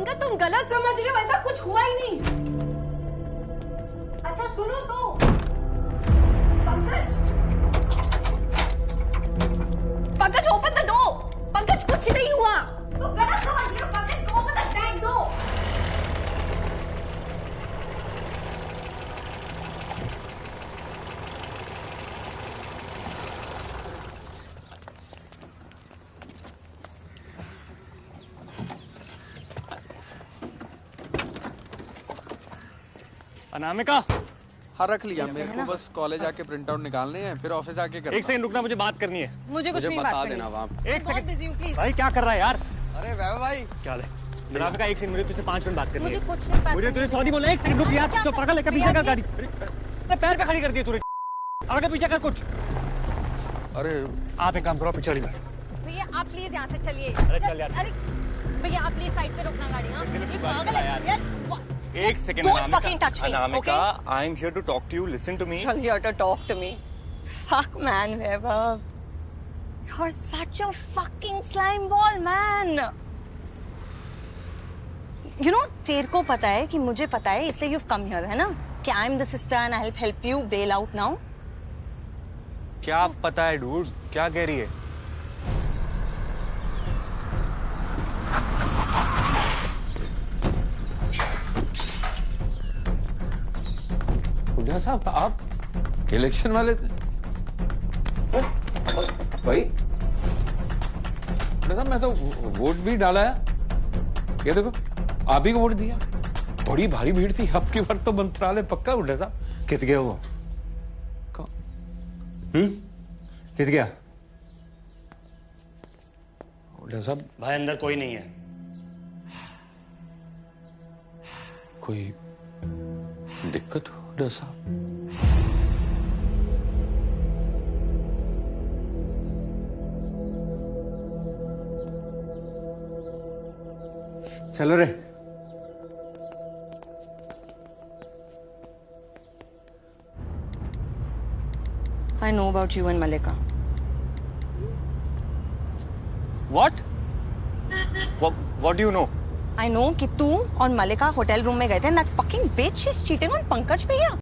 पंकज तुम गलत समझ रहे हो, ऐसा कुछ हुआ ही नहीं। अच्छा सुनो तो Pankaj, Pankaj open the door. Pankaj कुछ नहीं हुआ, तुम गलत समझ रहे हो। Pankaj open the dam door. Anamika, हाँ रख लिया। मेरे को बस कॉलेज आके प्रिंट आउट निकालने हैं, फिर ऑफिस आके करना। एक सेकंड रुकना, मुझे बात करनी है। मुझे कुछ नहीं बता बात देना वहाँ। एक बहुत सेकंड बिजी हूँ, प्लीज। भाई, क्या कर रहा है यार? अरे वैभव भाई क्या है अनामिका, एक सेकंड, मुझे तुझसे 5 मिनट बात करनी मुझे है। कुछ नहीं बात मुझे तुझे सॉरी बोलना है। एक सेकंड रुक यार, तो पागल है क्या? पीछे कर गाड़ी, अरे पैर पे खड़ी कर दी तूने। आगे पीछे कर कुछ। अरे आप एक काम करो, पीछे वाली भैया आप प्लीज यहाँ से चलिए। अरे चल यार। अरे भैया आप प्लीज साइड पे रोकना गाड़ी। हाँ ये पागल है यार। एक second Don't fucking touch me, Anamika, okay? I am here to talk to you, listen to me. You're here to talk to me. Fuck man, Vaibhav. You're such a fucking slime ball, man. You know, तेरे को पता है कि मुझे पता है, इसलिए you've come here, है ना? कि I'm the sister and I'll help you bail out now. क्या पता है डूड, क्या कह रही है? बुढ़ा साहब, आप इलेक्शन वाले भाई? बुढ़ा साहब, मैं तो वोट भी डाला है। ये देखो, आप ही को वोट दिया। बड़ी भारी भीड़ थी, अब की बार तो मंत्रालय पक्का। बुढ़ा साहब कित गया वो? कित गया? बुढ़ा साहब भाई अंदर कोई नहीं है। कोई दिक्कत हो बुढ़ा साहब? चलो रे। I know about you and Malika. What? What do you know? I know कि तू और मलिका होटल रूम में गए थे and that fucking bitch is cheating on Pankaj भैया.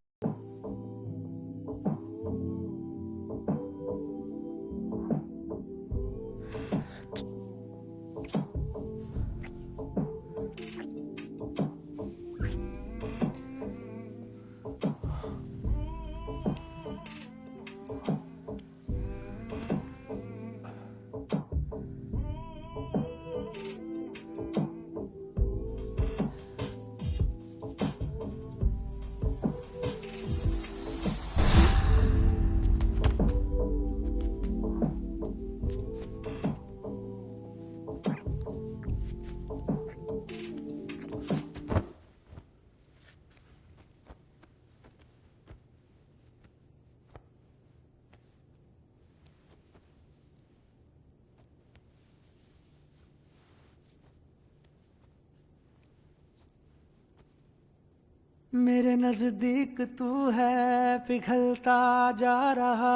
मेरे नजदीक तू है पिघलता जा रहा।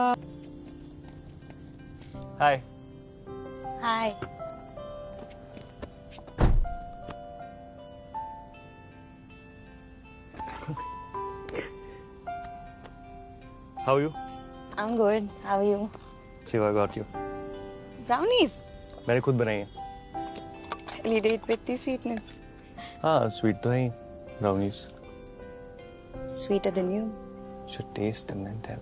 हाय। हाय. How are you? I'm good. How are you? See what I got you. Brownies. मैंने खुद बनाई है। Really date with the sweetness. हाँ, स्वीट तो है ही। Brownies. Sweeter than you. Should taste and then tell.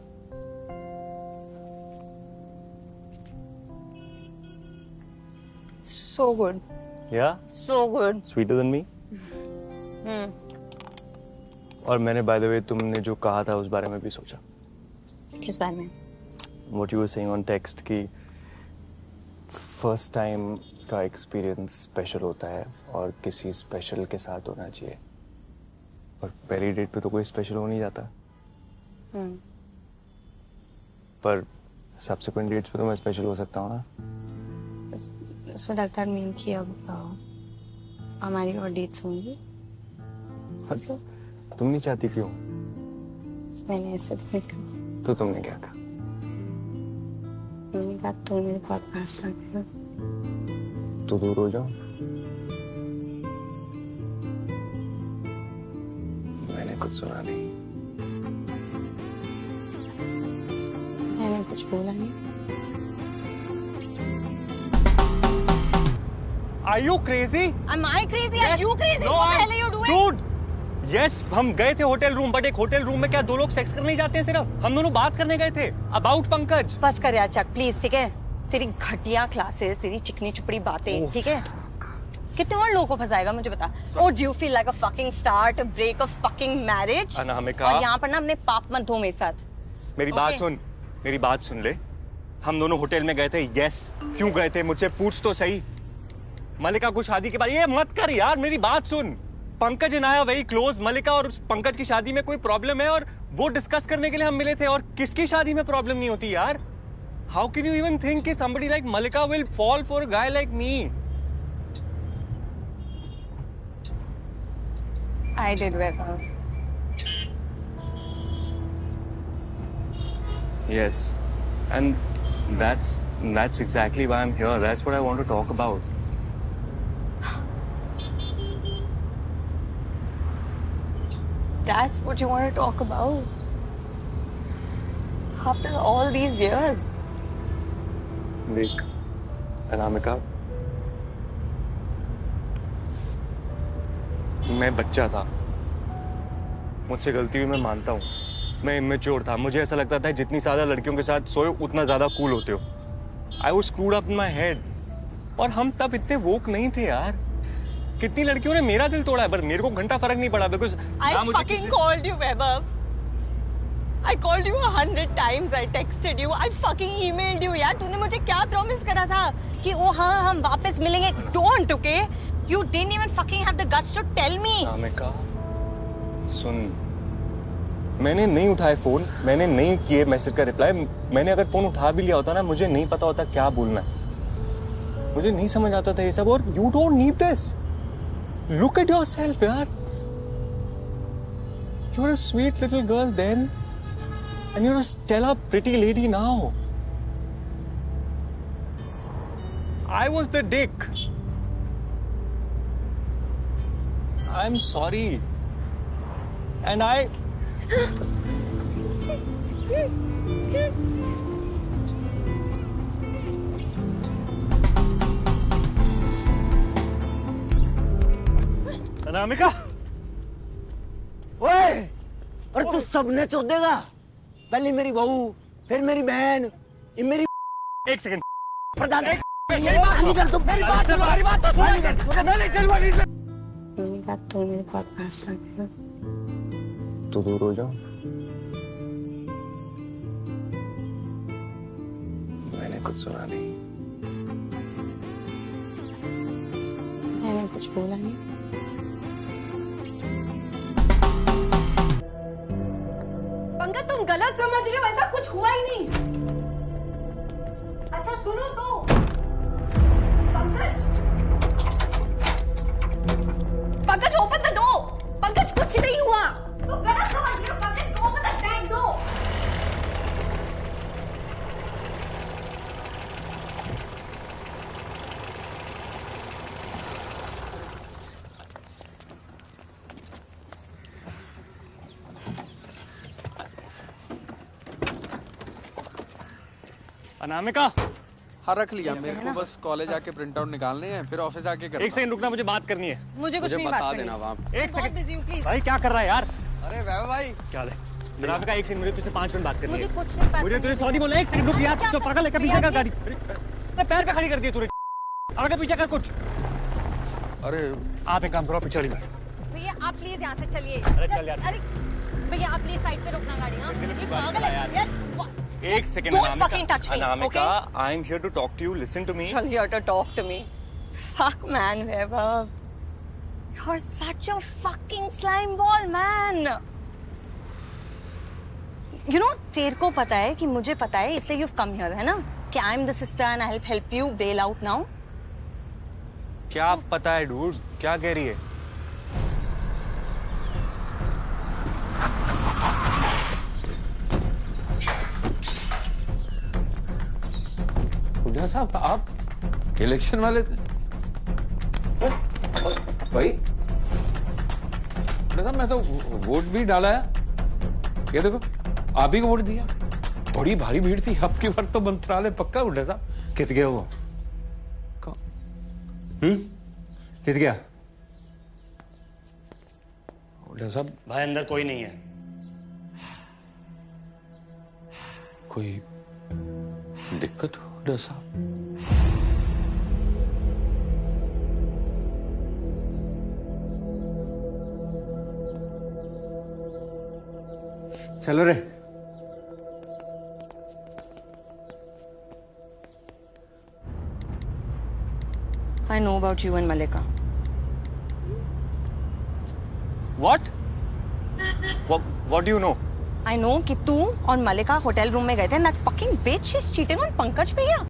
So good. Yeah? So good. Sweeter than me? और मैंने by the way तुमने जो कहा था उस बारे में भी सोचा। किस बारे में? What you were saying on text कि first time का experience special होता है और किसी special के साथ होना चाहिए। और पहली डेट पे तो कोई स्पेशल हो नहीं जाता। पर सब्सिक्वेंट डेट्स पे तो मैं स्पेशल हो सकता हूँ ना। So does that mean कि अब हमारी और डेट्स होंगी? मतलब तुम नहीं चाहती क्यों? मैंने ऐसे तो नहीं कहा। तो तुमने क्या कहा? मैंने कहा तुम मेरे बहुत पास आ गए हो। तो दूर हो जाओ। कुछ सुना नहीं। मैंने कुछ बोला नहीं। Are you crazy? Am I crazy? Are you crazy? No, What the hell are you doing? Dude! Yes, हम गए थे होटल रूम, बट एक होटल रूम में क्या दो लोग सेक्स करने जाते हैं सिर्फ? हम दोनों बात करने गए थे अबाउट पंकज। बस कर यार चक प्लीज, ठीक है? तेरी घटिया क्लासेस, तेरी चिकनी चुपड़ी बातें, ठीक है? कितने और लोगों को फंसाएगा मुझे बता। Oh, do you feel like a fucking star to break a fucking marriage? Anamika. और यहाँ पर ना अपने पाप मत धो मेरे साथ। मेरी बात सुन, मेरी बात सुन ले। हम दोनों होटल में गए थे, यस। क्यों गए थे मुझसे पूछ तो सही। मलिका को शादी के बाद ये मत कर यार, मेरी बात सुन। Pankaj and I are very close. Mallika और पंकज की शादी में कोई प्रॉब्लम है और वो डिस्कस करने के लिए हम मिले थे। और किसकी शादी में प्रॉब्लम नहीं होती यार? How can you even think कि somebody like Malika will fall for a guy like me? I did well. Yes, and that's exactly why I'm here. That's what I want to talk about. That's what you want to talk about? After all these years? देख, अनामिका, मैं बच्चा था, मुझसे गलती हुई, मैं मानता हूँ। मैं इमेच्योर था, मुझे ऐसा लगता था जितनी ज्यादा लड़कियों के साथ सोए उतना ज्यादा कूल होते हो। I was screwed up in my head. और हम तब इतने वोक नहीं थे यार। कितनी लड़कियों ने मेरा दिल तोड़ा है, पर मेरे को घंटा फर्क नहीं पड़ा। Because I fucking called you, Vaibhav. I called you 100 times. I texted you. I fucking emailed you. यार तूने मुझे क्या प्रॉमिस करा था कि ओ हाँ हम वापस मिलेंगे? Don't, okay? You didn't even fucking have the guts to tell me. Anamika, सुन, मैंने नहीं उठाए फोन, मैंने नहीं किए मैसेज का रिप्लाई। मैंने अगर फोन उठा भी लिया होता ना, मुझे नहीं पता होता क्या बोलना है। मुझे नहीं समझ आता था ये सब। और you don't need this. Look at yourself यार। You are a sweet little girl then and you're a stellar pretty lady now. I was the dick. I'm sorry. And I Anamika, ओए, अरे तू सबने चोद देगा। पहले मेरी बहू, फिर मेरी बहन, ये मेरी एक सेकंड। प्रधान, मेरी बात नहीं कर तुम, मेरी बात सुनो, मेरी बात तो सुनो। मैं नहीं चलूंगा। मेरी बात तो मेरे बहुत पास आ गई। तो दूर हो जाओ। मैंने कुछ सुना नहीं। मैंने कुछ बोला नहीं। पंकज तुम गलत समझ रहे हो, ऐसा कुछ हुआ ही नहीं। अच्छा सुनो तो Pankaj, Pankaj open the door. Pankaj कुछ नहीं हुआ, तुम गलत समझ रहे हो। Pankaj open the dam door. Anamika, हाँ रख लिया। मेरे को बस कॉलेज आके प्रिंट आउट निकालने हैं, फिर ऑफिस आके करना। एक सेकंड रुकना, मुझे बात करनी है। मुझे कुछ नहीं बता बात देना वहाँ। एक सेकंड बिजी हूँ प्लीज। भाई, क्या कर रहा है यार? अरे वैभव भाई, क्या हाल है? अनामिका, एक सेकंड, मुझे तुझसे 5 मिनट बात करनी मुझे है। कुछ नहीं बात मुझे तुझे सॉरी बोला। एक सेकंड रुक यार, तो पागल है क्या? पीछे कर गाड़ी। अरे पैर पे खड़ी कर दी तूने। आगे पीछे कर कुछ। अरे आप एक काम करो, पीछे वाली बात। भैया आप प्लीज यहाँ से चलिए। अरे चल यार। अरे भैया आप प्लीज साइड पे रोकना गाड़ी। हाँ ये पागल है यार। एक second Don't fucking touch me, Anamika, okay? I am here to talk to you. Listen to me. You're here to talk to me. Fuck man, Vaibhav. You're such a fucking slime ball, man. You know, तेरे को पता है कि मुझे पता है, इसलिए you've come here, है ना? कि I'm the sister and I'll help you bail out now. क्या पता है डूड? क्या कह रही है? हुड्डा साहब, आप इलेक्शन वाले थे? भाई हुड्डा साहब मैं तो वोट भी डाला है, ये देखो आप ही को वोट दिया। बड़ी भारी भीड़ थी, अब की बार तो मंत्रालय पक्का उठा साहब। कित गया वो? कित गया? उठा साहब भाई अंदर कोई नहीं है। कोई दिक्कत हो उठा साहब? चलो रे। I know about you and Malika. What? What do you know? I know कि तू और मलिका होटल रूम में गए थे and that fucking bitch is cheating on Pankaj भैया.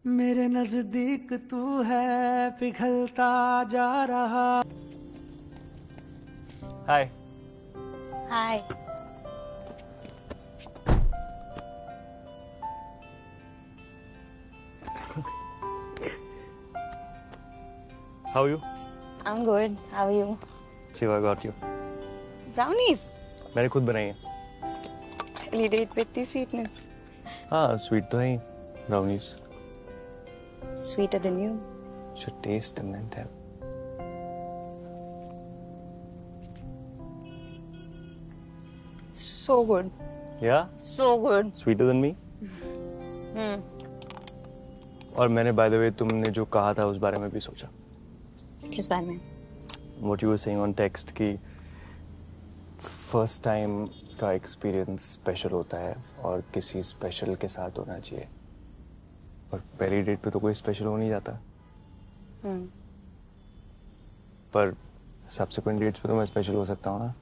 मेरे नजदीक तू है पिघलता जा रहा। हाय। Hi. How are you? I'm good. How are you? Siva got you. Brownies. मैंने खुद बनाई है। Validate with the sweetness. हाँ स्वीट तो है brownies. Sweeter than you. Should taste and then tell. So good. Yeah? So good. Sweeter than me? और मैंने by the way तुमने जो कहा था उस बारे में भी सोचा। किस बारे में? What you were saying on text कि फर्स्ट टाइम का एक्सपीरियंस स्पेशल होता है और किसी स्पेशल के साथ होना चाहिए, और पहली डेट पे तो कोई स्पेशल हो नहीं जाता। पर सब्सिक्वेंट डेट्स पे तो मैं स्पेशल हो सकता हूँ ना।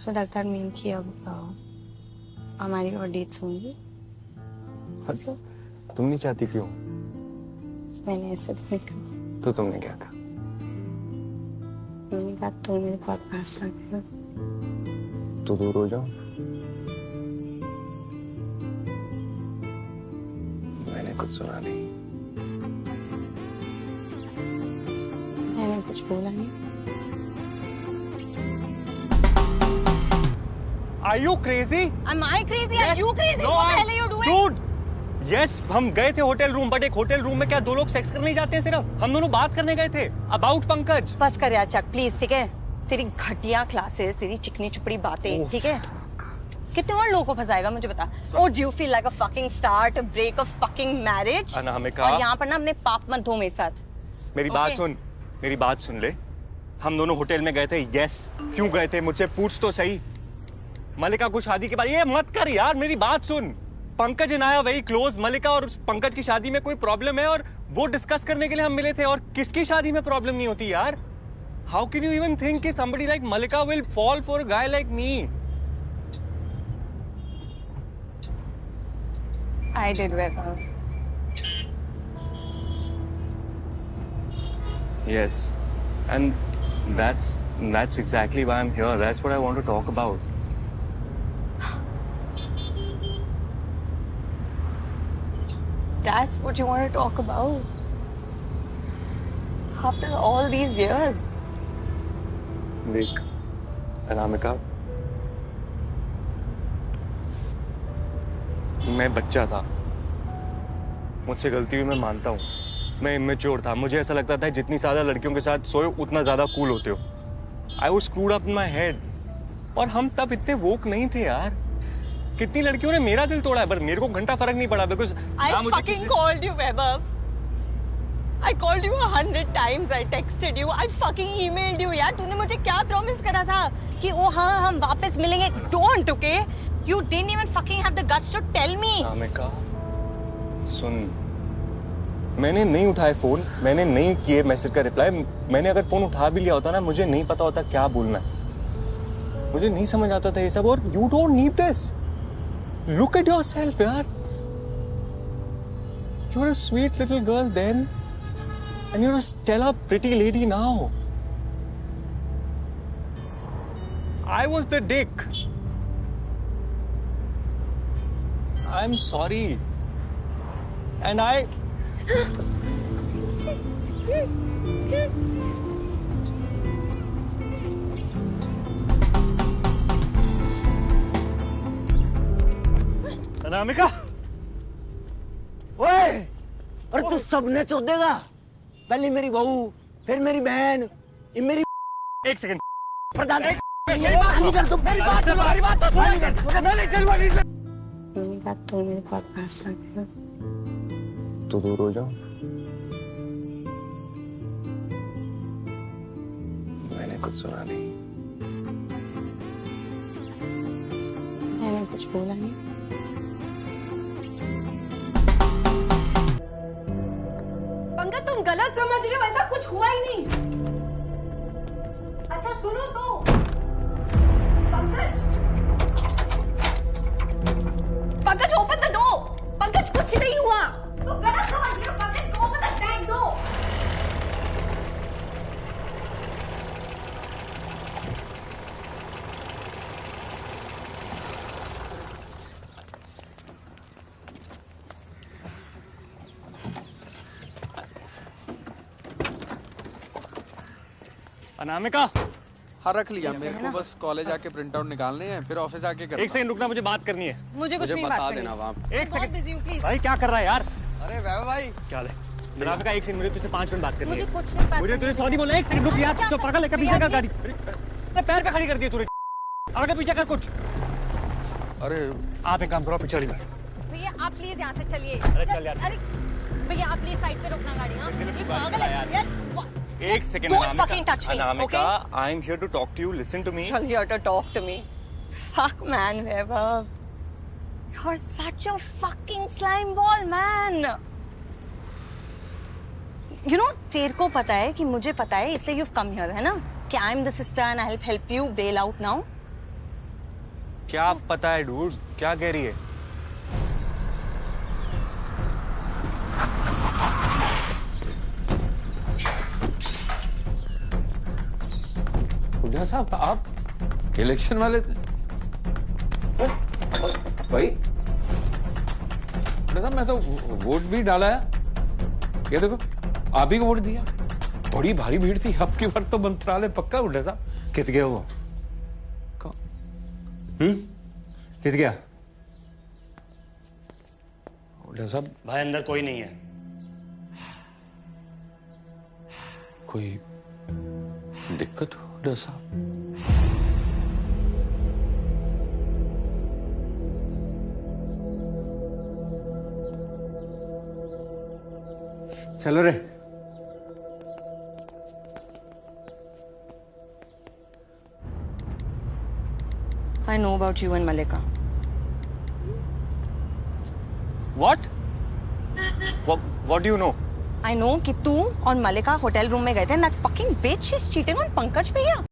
So does that mean कि अब हमारी और डेट्स होंगी? मतलब तुम नहीं चाहती क्यों? मैंने ऐसे तो नहीं कहा। तो तुमने क्या कहा? मैंने कहा तुम मेरे बहुत पास आ गए हो। तो दूर हो जाओ। मैंने कुछ सुना नहीं। मैंने कुछ बोला नहीं। Are you crazy? Am I crazy? Are you crazy? No, What the hell are you doing? Dude, yes, हम गए थे होटल रूम, बट एक होटल रूम में क्या दो लोग सेक्स करने जाते हैं? सिर्फ हम दोनों बात करने गए थे अबाउट पंकज। बस कर यार चक प्लीज, ठीक है? तेरी घटिया क्लासेस, तेरी चिकनी चुपड़ी बातें, ठीक है? कितने और लोगों को फंसाएगा मुझे बता। Oh, do you feel like a fucking start, a break of fucking marriage? Anamika. और यहाँ पर ना अपने पाप मत धो मेरे साथ। मेरी बात सुन, मेरी बात सुन ले। हम दोनों होटल में गए थे, यस। क्यों गए थे मुझसे पूछ तो सही। मलिका को शादी के बारे, ये मत कर यार, मेरी बात सुन। Pankaj and I are very close. Mallika और पंकज की शादी में कोई प्रॉब्लम है और वो डिस्कस करने के लिए हम मिले थे, और किसकी शादी में प्रॉब्लम नहीं होती यार? How can you even think कि somebody like Malika will fall for a guy like me? I did well. Yes, and that's exactly why I'm here. That's what I want to talk about. That's what you want to talk about? After all these years? देख अनामिका, मैं बच्चा था, मुझसे गलती हुई, मैं मानता हूँ। मैं इमेच्योर था, मुझे ऐसा लगता था जितनी ज्यादा लड़कियों के साथ सोए उतना ज्यादा कूल होते हो। I was screwed up in my head. और हम तब इतने वोक नहीं थे यार। कितनी लड़कियों ने मेरा दिल तोड़ा है, पर मेरे को घंटा फर्क नहीं पड़ा because I fucking called you, Vaibhav. I called you 100 times. I texted you. I fucking emailed you. यार तूने मुझे क्या प्रॉमिस करा था कि ओ हाँ हम वापस मिलेंगे। Don't, okay? You didn't even fucking have the guts to tell me. Anamika सुन, मैंने नहीं उठाया फोन, मैंने नहीं किए मैसेज का रिप्लाई। मैंने अगर फोन उठा भी लिया होता ना, मुझे नहीं पता होता क्या बोलना है, मुझे नहीं समझ आता था ये सब। और you don't need this, look at yourself यार। You are a sweet little girl then and you are a stellar pretty lady now. I was the dick, I am sorry and I Anamika, ओए, और तू सबने चोदेगा। पहले मेरी बहू, फिर मेरी बहन, ये मेरी एक सेकंड प्रधान। मेरी बात नहीं कर, तुम मेरी बात तो सुन। मेरी बात तो मेरे को पास आ गया। तो दूर हो जाओ। मैंने कुछ सुना नहीं। मैंने कुछ बोला नहीं। पंकज तुम गलत समझ रहे हो, ऐसा कुछ हुआ ही नहीं। अच्छा सुनो तो Pankaj, Pankaj open the door. Pankaj कुछ नहीं हुआ, तुम गलत समझ रहे हो। Pankaj open the dam door. Anamika हाँ रख लिया, मेरे को बस कॉलेज आके प्रिंट आउट निकालने हैं, फिर ऑफिस आके करना। एक सेकंड रुकना, मुझे बात करनी है। मुझे कुछ नहीं बात बता करनी। देना वहाँ। एक सेकंड बिजी हूँ प्लीज। भाई, क्या कर रहा है यार? अरे वैभव भाई क्या है अनामिका, एक सेकंड, मुझे तुझसे 5 मिनट बात करनी मुझे है। कुछ नहीं बात मुझे तुझे सॉरी बोलना है। एक सेकंड रुक यार, तो पागल है क्या? पीछे कर गाड़ी, अरे पैर पे खड़ी कर दी तूने। आगे पीछे कर कुछ। अरे आप एक काम करो, पीछे वाली गाड़ी। भैया आप प्लीज यहाँ से चलिए। अरे चल यार। अरे भैया आप प्लीज साइड पे रोकना गाड़ी। हाँ ये पागल है यार। एक second Don't fucking touch me, Anamika, I am here to talk to you, listen to me. You're here to talk to me. Fuck man, Vaibhav. You're such a fucking slime ball, man. You know, तेरे को पता है कि मुझे पता है, इसलिए you've come here, है ना? कि I'm the sister and I'll help you bail out now. क्या पता है डूड, क्या कह रही है? हुड्डा साहब, आप इलेक्शन वाले भाई? हुड्डा साहब, मैं तो वोट भी डाला है। ये देखो, आप ही को वोट दिया। बड़ी भारी भीड़ थी, अब की बार तो मंत्रालय पक्का। हुड्डा साहब कित गया वो? कित गया? हुड्डा साहब, भाई अंदर कोई नहीं है। कोई दिक्कत हो हुड्डा साहब? चलो रे। I know about you and Malika. What? What do you know? I know कि तू और मलिका होटल रूम में गए थे. That fucking bitch is cheating on Pankaj भैया.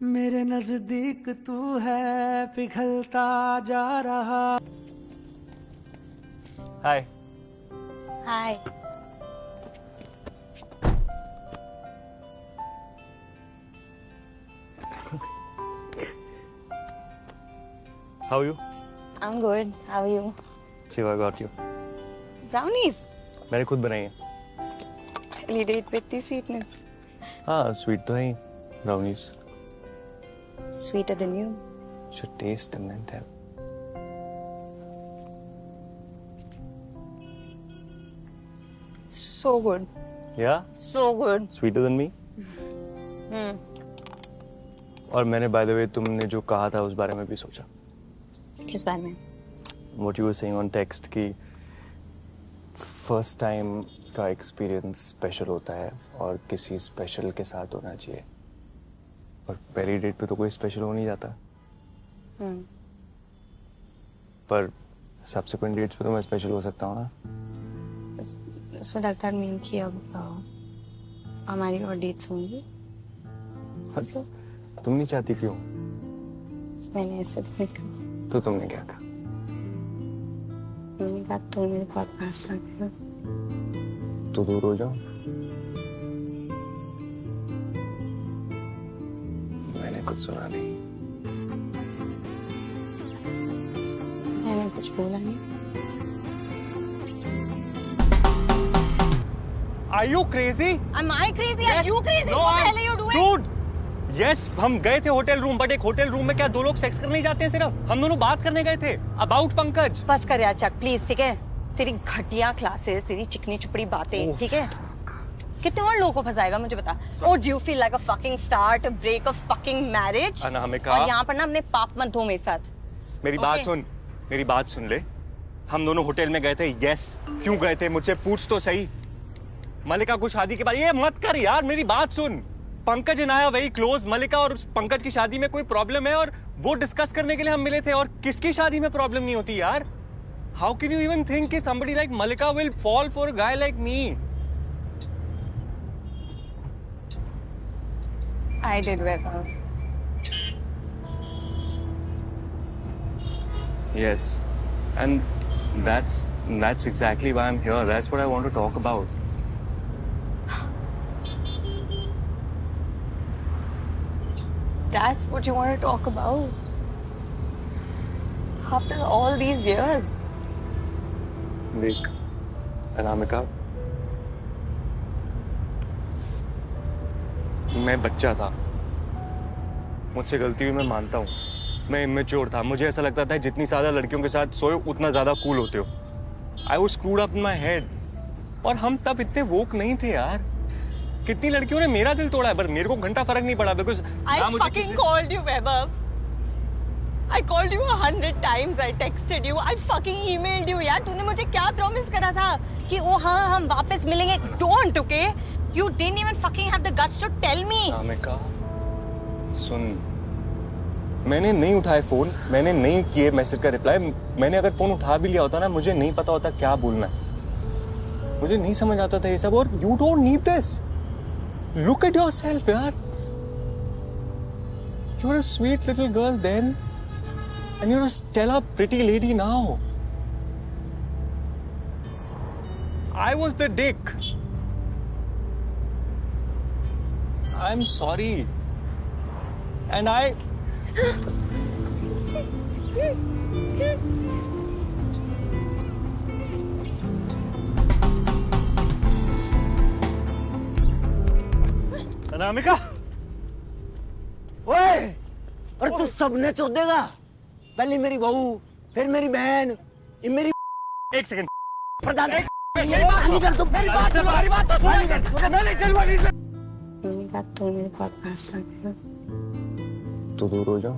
मेरे नजदीक तू है पिघलता जा रहा। हाय। हाय। How are you? I'm good. How are you? See what I got you. Brownies. मैंने खुद बनाई है। Really date with the sweetness. हाँ, स्वीट तो है ही। Brownies. Sweeter than you. Should taste and then tell. So good. Yeah? So good. Sweeter than me? और मैंने by the way तुमने जो कहा था उस बारे में भी सोचा। किस बारे में? What you were saying on text कि first time का एक्सपीरियंस स्पेशल होता है और किसी स्पेशल के साथ होना चाहिए और पहली डेट पे तो कोई स्पेशल हो नहीं जाता। पर सब्सिक्वेंट डेट्स पे तो मैं स्पेशल हो सकता हूँ ना। So does that mean कि अब हमारी और डेट्स होंगी? मतलब तुम नहीं चाहती क्यों? मैंने ऐसे तो नहीं कहा। तो तुमने क्या कहा? मैंने कहा तुम मेरे बहुत पास आ गए। तो दूर हो जाओ। मैंने कुछ सुना नहीं। मैंने कुछ बोला नहीं। Are you crazy? Am I crazy? Are you crazy? No, What the hell are you doing? Dude! Yes, हम गए थे होटल रूम, बट एक होटल रूम में क्या दो लोग सेक्स करने ही जाते हैं सिर्फ? हम दोनों बात करने गए थे अबाउट पंकज। बस कर यार चक प्लीज, ठीक है? तेरी घटिया क्लासेस, तेरी चिकनी चुपड़ी बातें, ठीक है? कितने और लोगों को फंसाएगा मुझे बता। Oh, do you feel like a fucking start, a break of fucking marriage? Anamika. और यहाँ पर ना अपने पाप मत धो मेरे साथ। मेरी बात सुन, मेरी बात सुन ले। हम दोनों होटल में गए थे, यस। क्यों गए थे मुझसे पूछ तो सही। मलिका को शादी के बारे ये मत कर यार, मेरी बात सुन। Pankaj and I are very close. Mallika और पंकज की शादी में कोई प्रॉब्लम है और वो डिस्कस करने के लिए हम मिले थे। और किसकी शादी में प्रॉब्लम नहीं होती यार? How can you even think कि somebody like Malika will fall for a guy like me? I did well. Yes, and that's exactly why I'm here. That's what I want to talk about. That's what you want to talk about? After all these years? देख, अनामिका, मैं बच्चा था, मुझसे गलती हुई, मैं मानता हूँ। मैं इमेच्योर था, मुझे ऐसा लगता था जितनी ज्यादा लड़कियों के साथ सोए उतना ज्यादा कूल होते हो। I was screwed up in my head. और हम तब इतने वोक नहीं थे यार। कितनी लड़कियों ने मेरा दिल तोड़ा है, पर मेरे को घंटा फर्क नहीं पड़ा because I fucking called you, Vaibhav. I called you 100 times. I texted you. I fucking emailed you. यार तूने मुझे क्या प्रॉमिस करा था कि ओ हाँ हम वापस मिलेंगे? Don't, okay? You didn't even fucking have the guts to tell me. Anamika, सुन, मैंने नहीं उठाए फोन, मैंने नहीं किए मैसेज का रिप्लाई। मैंने अगर फोन उठा भी लिया होता ना, मुझे नहीं पता होता क्या बोलना है। मुझे नहीं समझ आता था ये सब। और you don't need this. Look at yourself, यार. You were a sweet little girl then, and you're a stellar, pretty lady now. I was the dick. I'm sorry. And I... Anamika! ओए! और तू सबने चोदेगा। पहले मेरी बहू, फिर मेरी बहन, ये मेरी एक सेकंड। प्रधान मेरी बात सुनो, मेरी बात तो सुन। मैंने कहा तुम मेरे बहुत पास आ गए। तो दूर हो जाओ।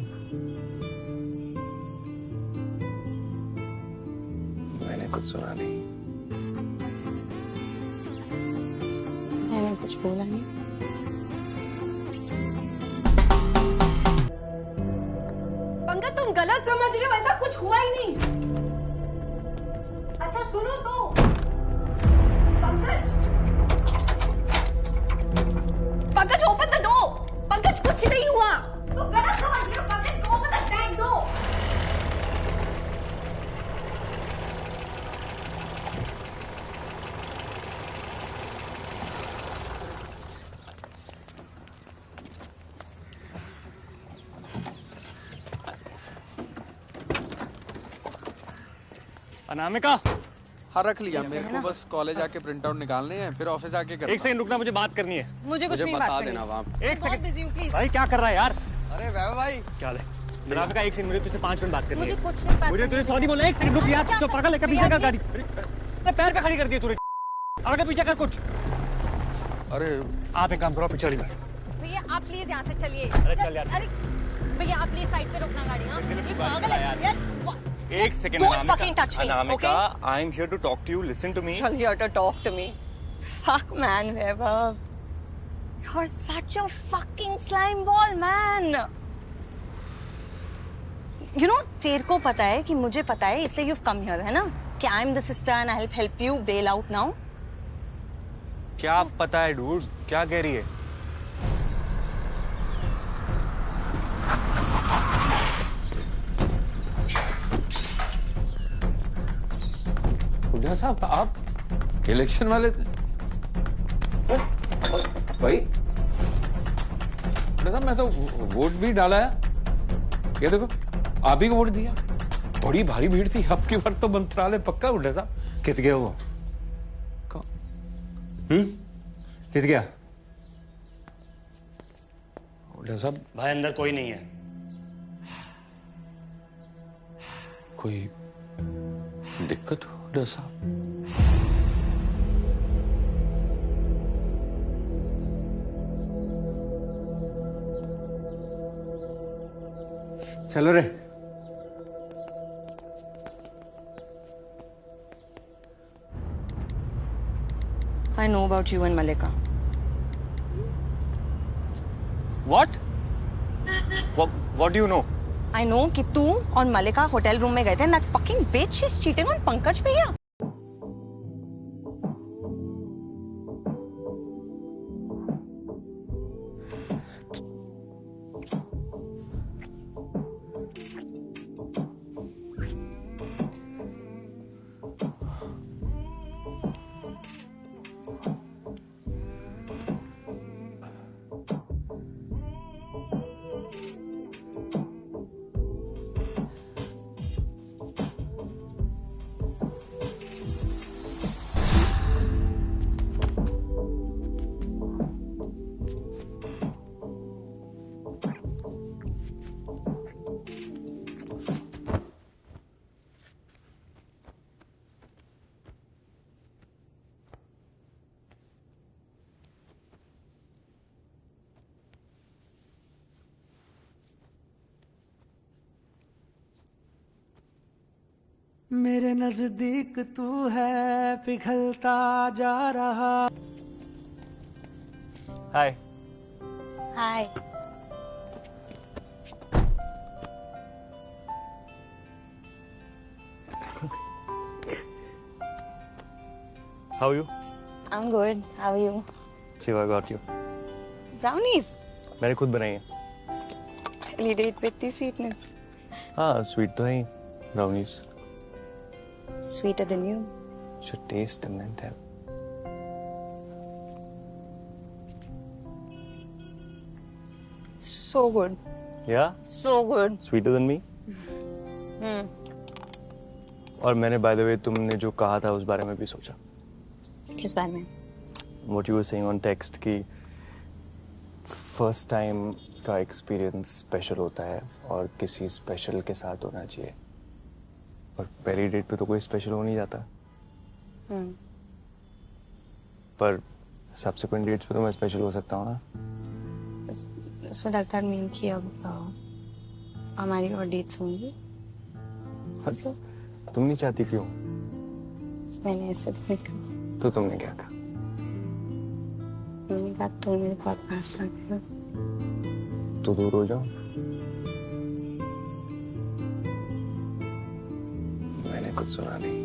मैंने कुछ सुना नहीं। मैंने कुछ बोला नहीं। पंकज तुम गलत समझ रहे हो, ऐसा कुछ हुआ ही नहीं। अच्छा सुनो तो Pankaj, Pankaj open the door. Pankaj कुछ नहीं हुआ। तो गलत समझ रहे हो पंकज, दो मतलब टैग दो। अनामिका, हाँ रख लिया, मेरे को बस कॉलेज आके प्रिंट आउट निकालने हैं, फिर ऑफिस आके करना। एक सेकंड रुकना, मुझे बात करनी है। मुझे कुछ नहीं बता बात देना करनी। वहाँ एक बहुत सेकंड बिजी हूँ, प्लीज। भाई, क्या कर रहा है यार? अरे वैभव भाई, क्या है अनामिका, एक सेकंड, मुझे तुझसे 5 मिनट बात करनी मुझे है। कुछ नहीं बात मुझे तुझे करनी। सॉरी बोला। एक सेकंड रुक यार, क्या तो कर- पागल है क्या? पीछे भैया, कर गाड़ी, अरे पैर पे खड़ी कर दी तूने। आगे पीछे कर कुछ। अरे आप एक काम करो, पीछे वाली गाड़ी। भैया आप प्लीज यहाँ से चलिए। अरे चल यार। अरे भैया आप प्लीज साइड पे रुकना गाड़ी। हाँ दिल की ये बात पागल करा है यार। यार। एक second Don't fucking touch me, Anamika, okay? I am here to talk to you, listen to me. Tell you to talk to me. Fuck man, Vaibhav. You're such a fucking slime ball, man. You know, तेरे को पता है कि मुझे पता है, इसलिए you've come here, है ना? कि I'm the sister and I'll help you bail out now. क्या पता है डूड, क्या कह रही है? हुड्डा साहब, आप इलेक्शन वाले भाई? हुड्डा साहब, मैं तो वोट भी डाला है, ये देखो आप ही को वोट दिया। बड़ी भारी भीड़ थी, अब की बार तो मंत्रालय पक्का। हुड्डा साहब, कित गया वो? कौन? कित गया? हुड्डा साहब, भाई अंदर कोई नहीं है। कोई दिक्कत हो हुड्डा साहब? चलो रे। I know about you and Malika. What? What do you know? I know कि तू और मलिका होटल रूम में गए थे. And that fucking bitch is cheating on Pankaj भैया. मेरे नजदीक तू है पिघलता जा रहा. Hi. Hi. How are you? I'm good. How are you? Siva, I got you. Brownies. मैंने खुद बनाई है. Validate with the sweetness. हाँ, sweet तो है ही. Brownies. Sweeter than you. Should taste and then tell. So good. Yeah? So good. Sweeter than me? और मैंने by the way तुमने जो कहा था उस बारे में भी सोचा. किस बारे में? What you were saying on text कि first time का experience special होता है और किसी special के साथ होना चाहिए. और पहली डेट पे तो कोई स्पेशल हो नहीं जाता. पर सब्सिक्वेंट डेट्स पे तो मैं स्पेशल हो सकता हूँ ना. So does that mean कि अब हमारी और डेट्स होंगी? मतलब तुम नहीं चाहती क्यों? मैंने ऐसे तो नहीं कहा. तो तुमने क्या कहा? मैंने कहा तुम मेरे बहुत पास आ गए. तो दूर हो जाओ. मैंने कुछ सुना नहीं.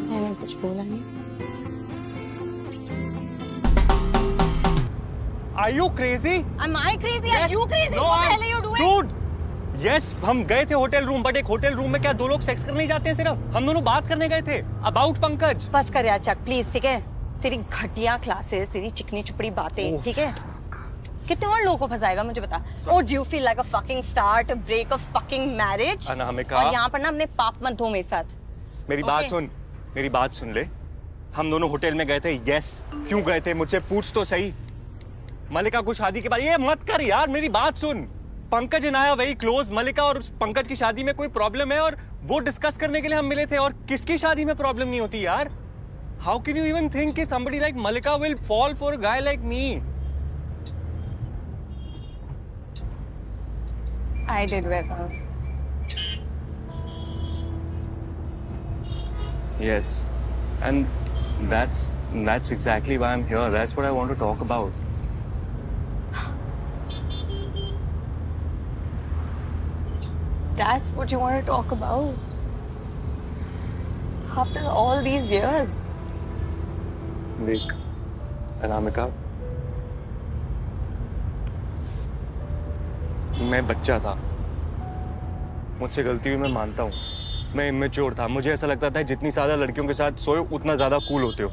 मैंने कुछ बोला नहीं. Are you crazy? Am I crazy? Are you crazy? No, What the hell are you doing? Dude! Yes, हम गए थे होटल रूम, बट एक होटल रूम में क्या दो लोग सेक्स करने जाते हैं सिर्फ? हम दोनों बात करने गए थे अबाउट पंकज। बस कर यार चक प्लीज, ठीक है? तेरी घटिया क्लासेस, तेरी चिकनी चुपड़ी बातें, ठीक है? कितने और लोगों को फंसाएगा मुझे बता। Oh, do you feel like a fucking star to break a fucking marriage? Anamika. और यहाँ पर ना अपने पाप मत धो मेरे साथ। मेरी बात सुन, मेरी बात सुन ले। हम दोनों होटल में गए थे, यस। क्यों गए थे मुझसे पूछ तो सही। मलिका को शादी के बाद ये मत कर यार, मेरी बात सुन। Pankaj and I are very close. Mallika और पंकज की शादी में कोई प्रॉब्लम है और वो डिस्कस करने के लिए हम मिले थे, और किसकी शादी में प्रॉब्लम नहीं होती यार? How can you even think कि somebody like Malika will fall for a guy like me? I did well. Yes, and that's exactly why I'm here. That's what I want to talk about. That's what you want to talk about? After all these years? देख, अनामिका, मैं बच्चा था, मुझसे गलती हुई, मैं मानता हूँ। मैं इमेच्योर था, मुझे ऐसा लगता था जितनी ज्यादा लड़कियों के साथ सोए उतना ज्यादा कूल होते हो।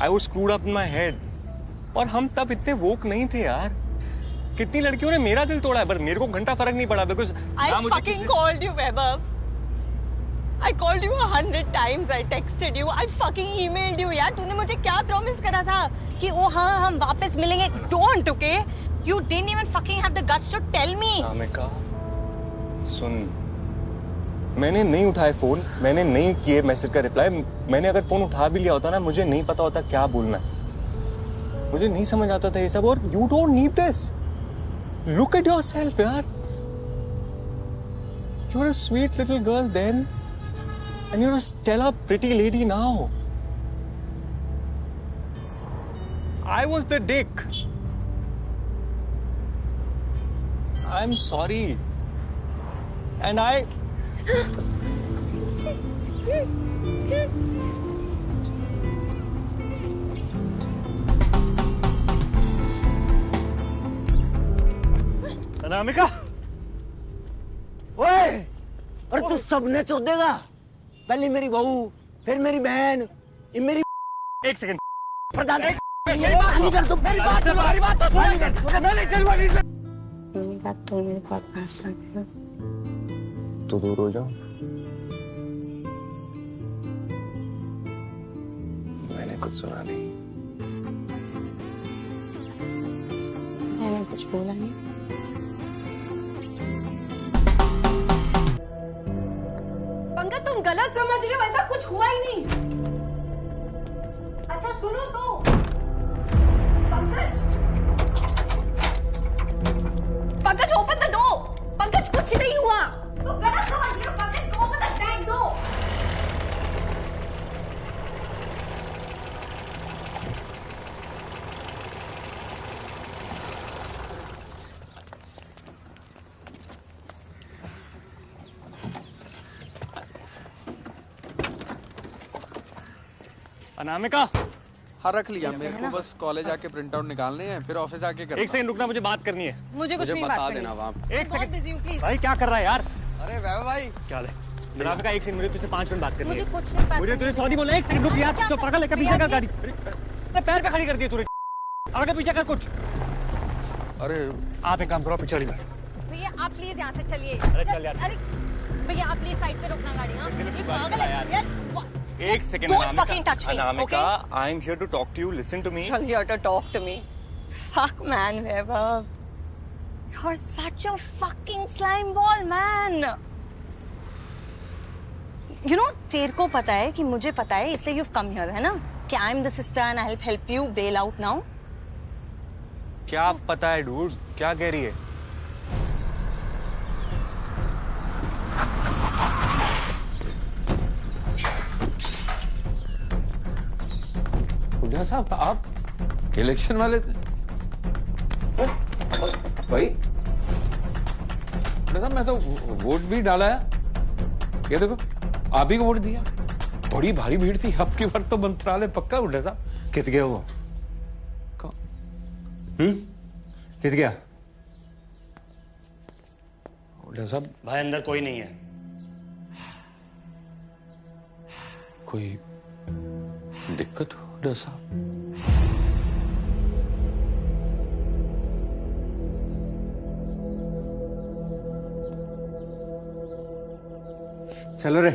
I was screwed up in my head. और हम तब इतने वोक नहीं थे यार। कितनी लड़कियों ने मेरा दिल तोड़ा है, पर मेरे को घंटा फर्क नहीं पड़ा, because I fucking called you, Vaibhav. I called you 100 times. I texted you. I fucking emailed you. यार तूने मुझे क्या प्रॉमिस करा था कि ओ हाँ हम वापस मिलेंगे? Don't, okay? You didn't even fucking have the guts to tell me. Anamika, सुन, मैंने नहीं उठाए फोन, मैंने नहीं किए मैसेज का रिप्लाई। मैंने अगर फोन उठा भी लिया होता ना, मुझे नहीं पता होता क्या बोलना है। मुझे नहीं समझ आता था ये सब, और you don't need this. Look at yourself यार। You are a sweet little girl then, and you're a stellar pretty lady now. I was the dick. I'm sorry. And I... Anamika! ओए! और तू सबने चोदेगा। पहले मेरी बहू, फिर मेरी बहन, मेरी एक सेकंड। प्रधान मेरी बात तो मेरी बात तो मेरे बहुत पास आ गई। तो दूर हो जाओ। मैंने कुछ सुना नहीं। मैंने कुछ बोला नहीं। पंकज तुम गलत समझ रहे हो, ऐसा कुछ हुआ ही नहीं। अच्छा सुनो तो, Pankaj open the door. Pankaj कुछ नहीं हुआ, तुम गलत समझ रहे हो। Pankaj open the dam door. Anamika, हाँ रख लिया। मेरे को बस कॉलेज आके प्रिंट आउट निकालने हैं, फिर ऑफिस आके करना। एक सेकंड रुकना, मुझे बात करनी है। मुझे कुछ नहीं बात बता करनी। देना वहाँ। एक सेकंड बिजी हूँ प्लीज। भाई, क्या कर रहा है यार? अरे वैभव भाई, क्या है? अनामिका, एक सेकंड, मुझे तुझसे 5 मिनट बात करनी मुझे है। कुछ नहीं बात मुझे तुझे सॉरी बोलना है। एक सेकंड रुक यार, तो पागल है क्या? पीछे कर गाड़ी। पैर पे खड़ी कर दी तूने। आगे पीछे कर कुछ। अरे आप एक काम करो, पीछे वाली बात। भैया आप प्लीज यहाँ से चलिए। अरे चल यार। अरे भैया आप प्लीज साइड पे रोकना गाड़ी। हाँ ये पागल है यार। एक second Don't fucking touch me, Anamika, okay? I am here to talk to you. Listen to me. You're here to talk to me. Fuck man, Vaibhav. You're such a fucking slime ball, man. You know, तेरे को पता है कि मुझे पता है, इसलिए you've come here, है ना? कि I'm the sister and I'll help you bail out now. क्या पता है डूड? क्या कह रही है? बुढ़िया साहब, आप इलेक्शन वाले भाई? बुढ़िया साहब, मैं तो वोट भी डाला है। ये देखो, आप ही को वोट दिया। बड़ी भारी भीड़ थी, अब की बार तो मंत्रालय पक्का। बुढ़िया साहब, कित गया वो? किस गया? डॉक्टर साहब भाई अंदर कोई नहीं है। कोई दिक्कत हो डॉक्टर साहब? चलो रे।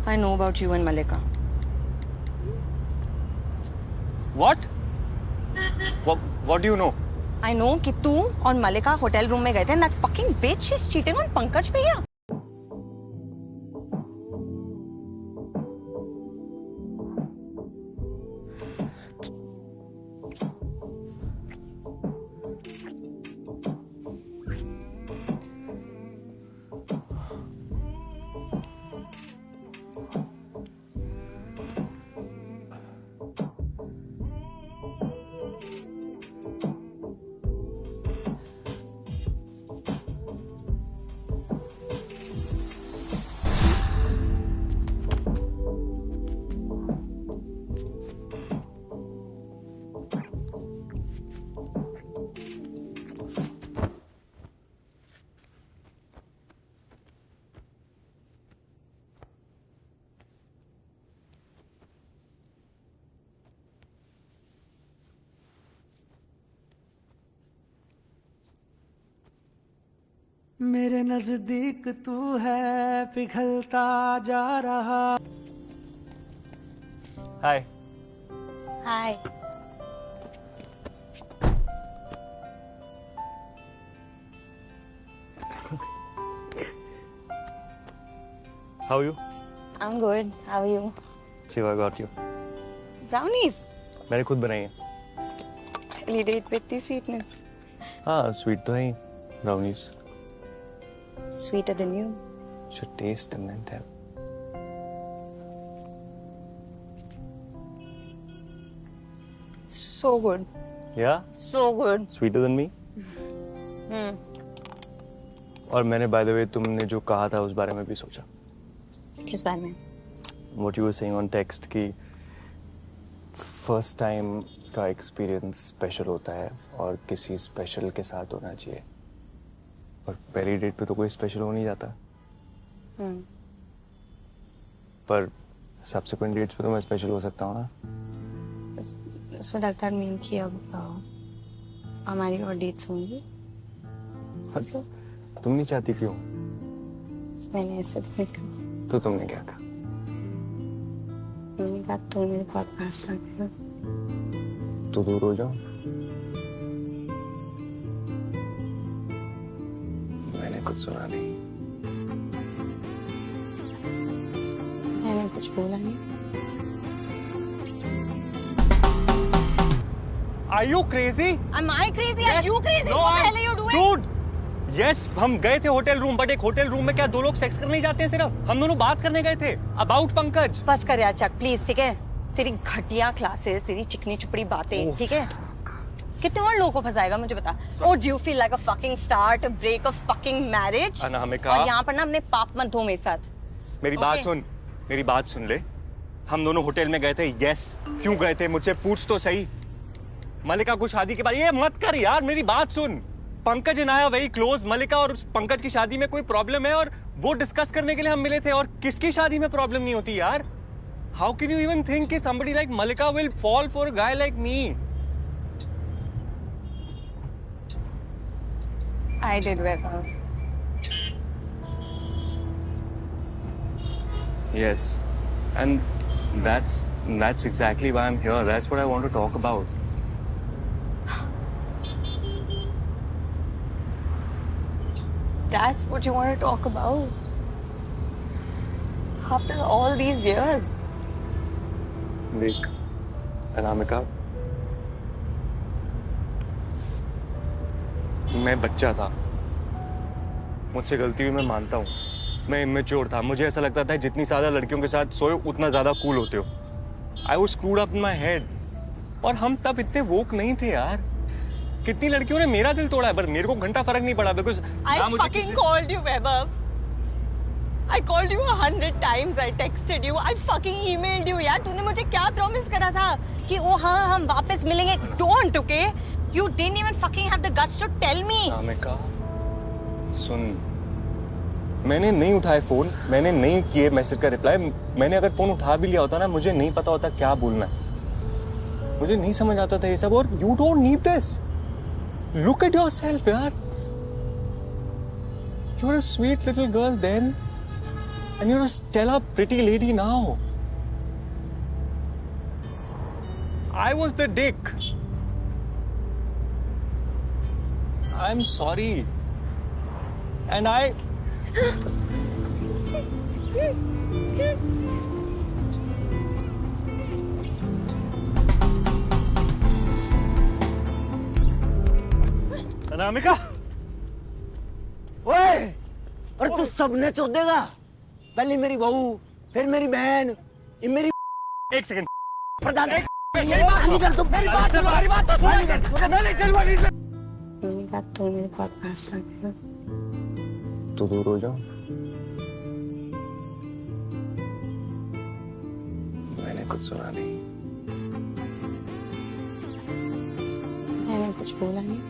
I know about you and Malika. What? What do you know? I know कि तू और मलिका होटल रूम में गए थे. That fucking bitch is cheating on Pankaj भैया. मेरे नजदीक तू है पिघलता जा रहा. Hi. Hi. How are you? I'm good. How are you? See, I got you. Brownies. मैंने खुद बनाई है. Really date with the sweetness. हाँ, स्वीट तो है ही. Brownies. Sweeter than you. Should taste and then tell. So good. Yeah? So good. Sweeter than me? और मैंने by the way तुमने जो कहा था उस बारे में भी सोचा. किस बारे में? What you were saying on text कि first time का experience special होता है और किसी special के साथ होना चाहिए. और पहली डेट पे तो कोई स्पेशल हो नहीं जाता. पर सब्सिक्वेंट डेट्स पे तो मैं स्पेशल हो सकता हूँ ना. So does that mean कि अब हमारी और डेट्स होंगी? मतलब तुम नहीं चाहती क्यों? मैंने ऐसे तो नहीं कहा. तो तुमने क्या कहा? मैंने कहा तुम मेरे बहुत पास आ गए. तो दूर हो जाओ. मैंने कुछ सुना नहीं. मैंने कुछ बोला नहीं. Are you crazy? Am I crazy? Are you crazy? No, What the hell are you doing? Dude, yes, हम गए थे होटल रूम, बट एक होटल रूम में क्या दो लोग सेक्स करने जाते हैं सिर्फ? हम दोनों बात करने गए थे अबाउट पंकज. बस कर यार चक प्लीज. ठीक है, तेरी घटिया क्लासेस, तेरी चिकनी चुपड़ी बातें. ठीक है, कितने और लोगों को फंसाएगा मुझे बता. Oh, do you feel like a fucking star to break a fucking marriage? Anamika. और यहाँ पर ना अपने पाप मत धो मेरे साथ. मेरी बात सुन. मेरी बात सुन ले. हम दोनों होटल में गए थे. यस, क्यों गए थे मुझसे पूछ तो सही. मलिका को शादी के बाद ये मत कर यार. मेरी बात सुन. Pankaj and I are very close. Mallika और पंकज की शादी में कोई प्रॉब्लम है और वो डिस्कस करने के लिए हम मिले थे. और किसकी शादी में प्रॉब्लम नहीं होती यार? How can you even think कि somebody like Malika will fall for a guy like me? I did well. Yes, and that's exactly why I'm here. That's what I want to talk about. That's what you want to talk about? After all these years? देख, अनामिका, मैं बच्चा था. मुझसे गलती हुई, मैं मानता हूँ. मैं इमेच्योर था. मुझे ऐसा लगता था जितनी ज्यादा लड़कियों के साथ सोए उतना ज्यादा कूल होते हो. I was screwed up in my head. और हम तब इतने वोक नहीं थे यार. कितनी लड़कियों ने मेरा दिल तोड़ा है, पर मेरे को घंटा फर्क नहीं पड़ा. Because I fucking called you, Vaibhav. I called you 100 times. I texted you. I fucking emailed you. यार तूने मुझे क्या प्रॉमिस करा था कि ओ हाँ हम वापस मिलेंगे. Don't, okay? You didn't even fucking have the guts to tell me. Anamika, सुन. मैंने नहीं उठाए फोन, मैंने नहीं किए मैसेज का रिप्लाई. मैंने अगर फोन उठा भी लिया होता ना, मुझे नहीं पता होता क्या बोलना है. मुझे नहीं समझ आता था ये सब. और you don't need this. Look at yourself, यार. You were a sweet little girl then, and you're a stellar, pretty lady now. I was the dick. I'm sorry. And I... Anamika, ओए, और तू सबने चोदेगा. पहले मेरी बहू, फिर मेरी बहन, ये मेरी एक सेकंड. प्रधान. मेरी बात नहीं कर. तुम मेरी बात सुनो. मेरी बात तो सुनो. मैं नहीं चलूंगा. मेरी बात तो मेरे बहुत पास आ गई. तो दूर हो जाओ. मैंने कुछ सुना नहीं. मैंने कुछ बोला नहीं.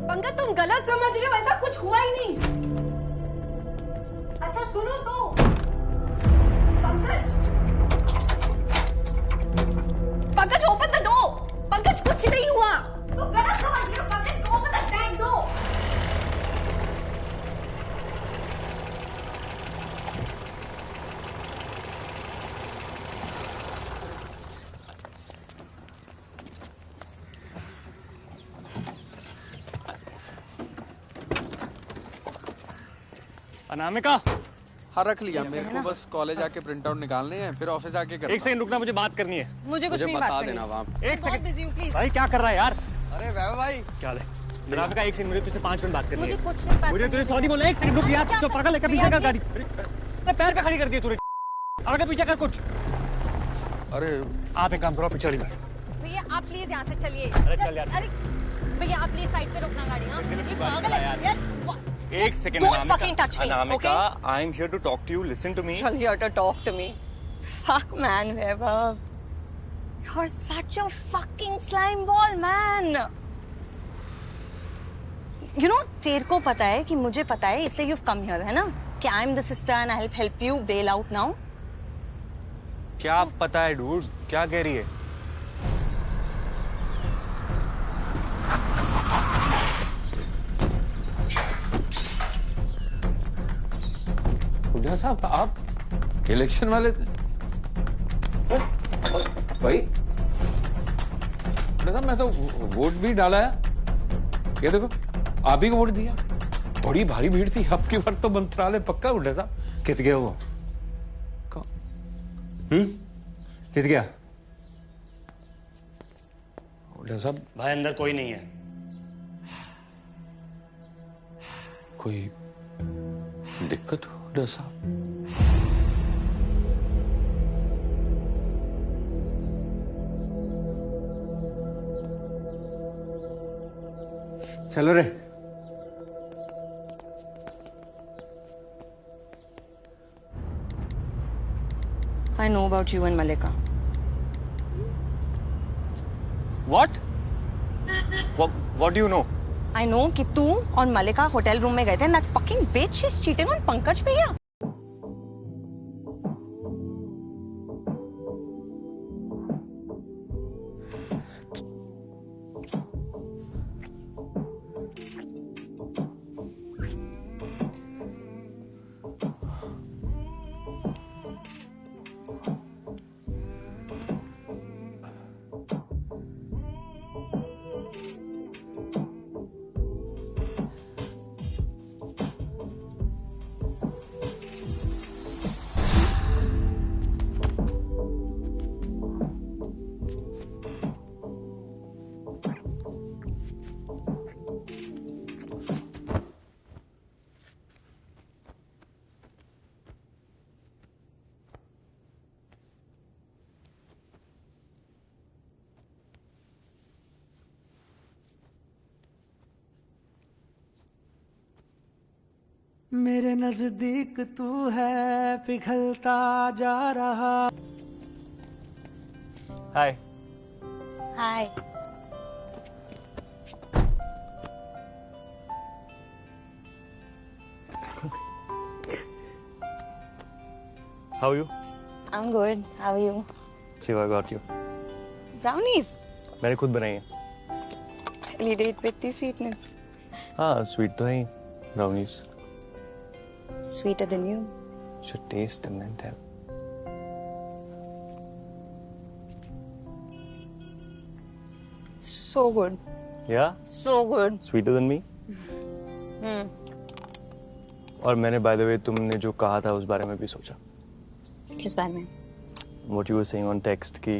पंकज तुम गलत समझ रहे हो. ऐसा कुछ हुआ ही नहीं. अच्छा सुनो तो. Pankaj open the door. Pankaj कुछ नहीं हुआ. तुम गलत समझ रहे हो. Pankaj go open the dam door. Anamika, हाँ रख लिया. मेरे को बस कॉलेज आके प्रिंट आउट निकालने हैं, फिर ऑफिस आके करना. एक सेकंड रुकना, मुझे बात करनी है. मुझे कुछ नहीं बात बता करनी. देना वहाँ. एक बहुत सेकंड. busy हूँ, please. भाई क्या कर रहा है यार? अरे वैभव भाई क्या है? अनामिका एक सेकंड, मुझे तुझसे 5 मिनट बात करनी मुझे है. कुछ नहीं बात मुझे करनी. तुझे सॉरी बोलना है. एक सेकंड रुक यार. तो पागल है क्या? पीछे कर गाड़ी. अरे पैर पे खड़ी कर दी तूने. आगे पीछे कर कुछ. अरे आप एक काम करो, पीछे वाली गाड़ी. भैया आप प्लीज यहाँ से चलिए. अरे चल यार. अरे भैया आप प्लीज साइड पे रोकना गाड़ी. हाँ ये पागल है यार. एक second. Don't fucking touch me, Anamika, okay? I am here to talk to you. Listen to me. You're here to talk to me. Fuck man, Vaibhav. You're such a fucking slime ball, man. You know, तेरे को पता है कि मुझे पता है, इसलिए you've come here, है ना? कि I'm the sister and I'll help you bail out now. क्या पता है डूड? क्या कह रही है? बुढ़ा साहब, आप इलेक्शन वाले भाई. बुढ़ा साहब, मैं तो वोट भी डाला है. ये देखो, आप ही को वोट दिया. बड़ी भारी भीड़ थी. अब की बार तो मंत्रालय पक्का. बुढ़ा साहब कित गया वो? कित गया? बुढ़ा साहब, भाई अंदर कोई नहीं है. कोई दिक्कत हो बुढ़ा साहब? चलो रे. I know about you and Malika. What? What do you know? I know कि तू और मलिका होटल रूम में गए थे. And that fucking bitch is cheating on Pankaj भैया. मेरे नजदीक तू है पिघलता जा रहा। हाय। हाय। How are you? I'm good. How are you? See what I got you. Brownies. मैंने खुद बनाई है। Validate with the sweetness. हाँ, स्वीट तो है ही। Brownies. Sweeter than you. Should taste and then tell. So good. Yeah? So good. Sweeter than me? और मैंने by the way तुमने जो कहा था उस बारे में भी सोचा। किस बारे में? What you were saying on text कि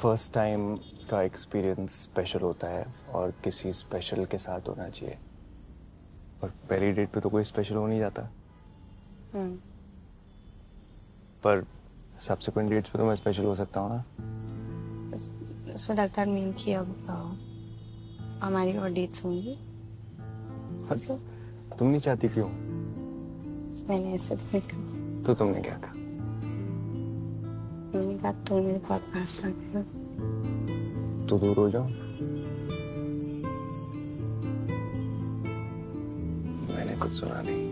first time का एक्सपीरियंस स्पेशल होता है और किसी स्पेशल के साथ होना चाहिए। और पहली डेट पे तो कोई स्पेशल हो नहीं जाता। पर सब्सिक्वेंट डेट्स पे तो मैं स्पेशल हो सकता हूँ ना। So does that mean कि अब हमारी और डेट्स होंगी? मतलब तुम नहीं चाहती क्यों? मैंने ऐसे तो नहीं कहा। तो तुमने क्या कहा? मैंने कहा तुम मेरे बहुत पास आ गए। तो दूर हो जाओ। मैंने कुछ सुना नहीं।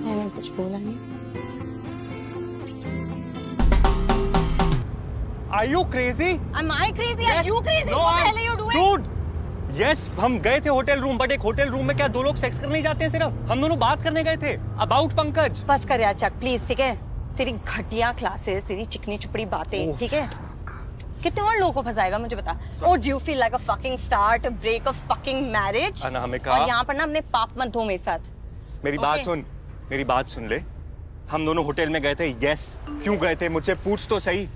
मैंने कुछ बोला नहीं। Are you crazy? Am I crazy? Are you crazy? No, What the hell are you doing? Dude! Yes, हम गए थे होटल रूम, बट एक होटल रूम में क्या दो लोग सेक्स करने जाते हैं सिर्फ? हम दोनों बात करने गए थे अबाउट पंकज। बस कर यार चक प्लीज, ठीक है? तेरी घटिया क्लासेस, तेरी चिकनी चुपड़ी बातें, ठीक है? कितने और लोगों को फंसाएगा मुझे बता। Oh, do you feel like a fucking start, a break, a fucking marriage? Anamika. और यहाँ पर ना अपने पाप मत धो मेरे साथ। मेरी बात सुन, मेरी बात सुन ले। हम दोनों होटल में गए थे, यस। क्यों गए थे मुझसे पूछ तो सही।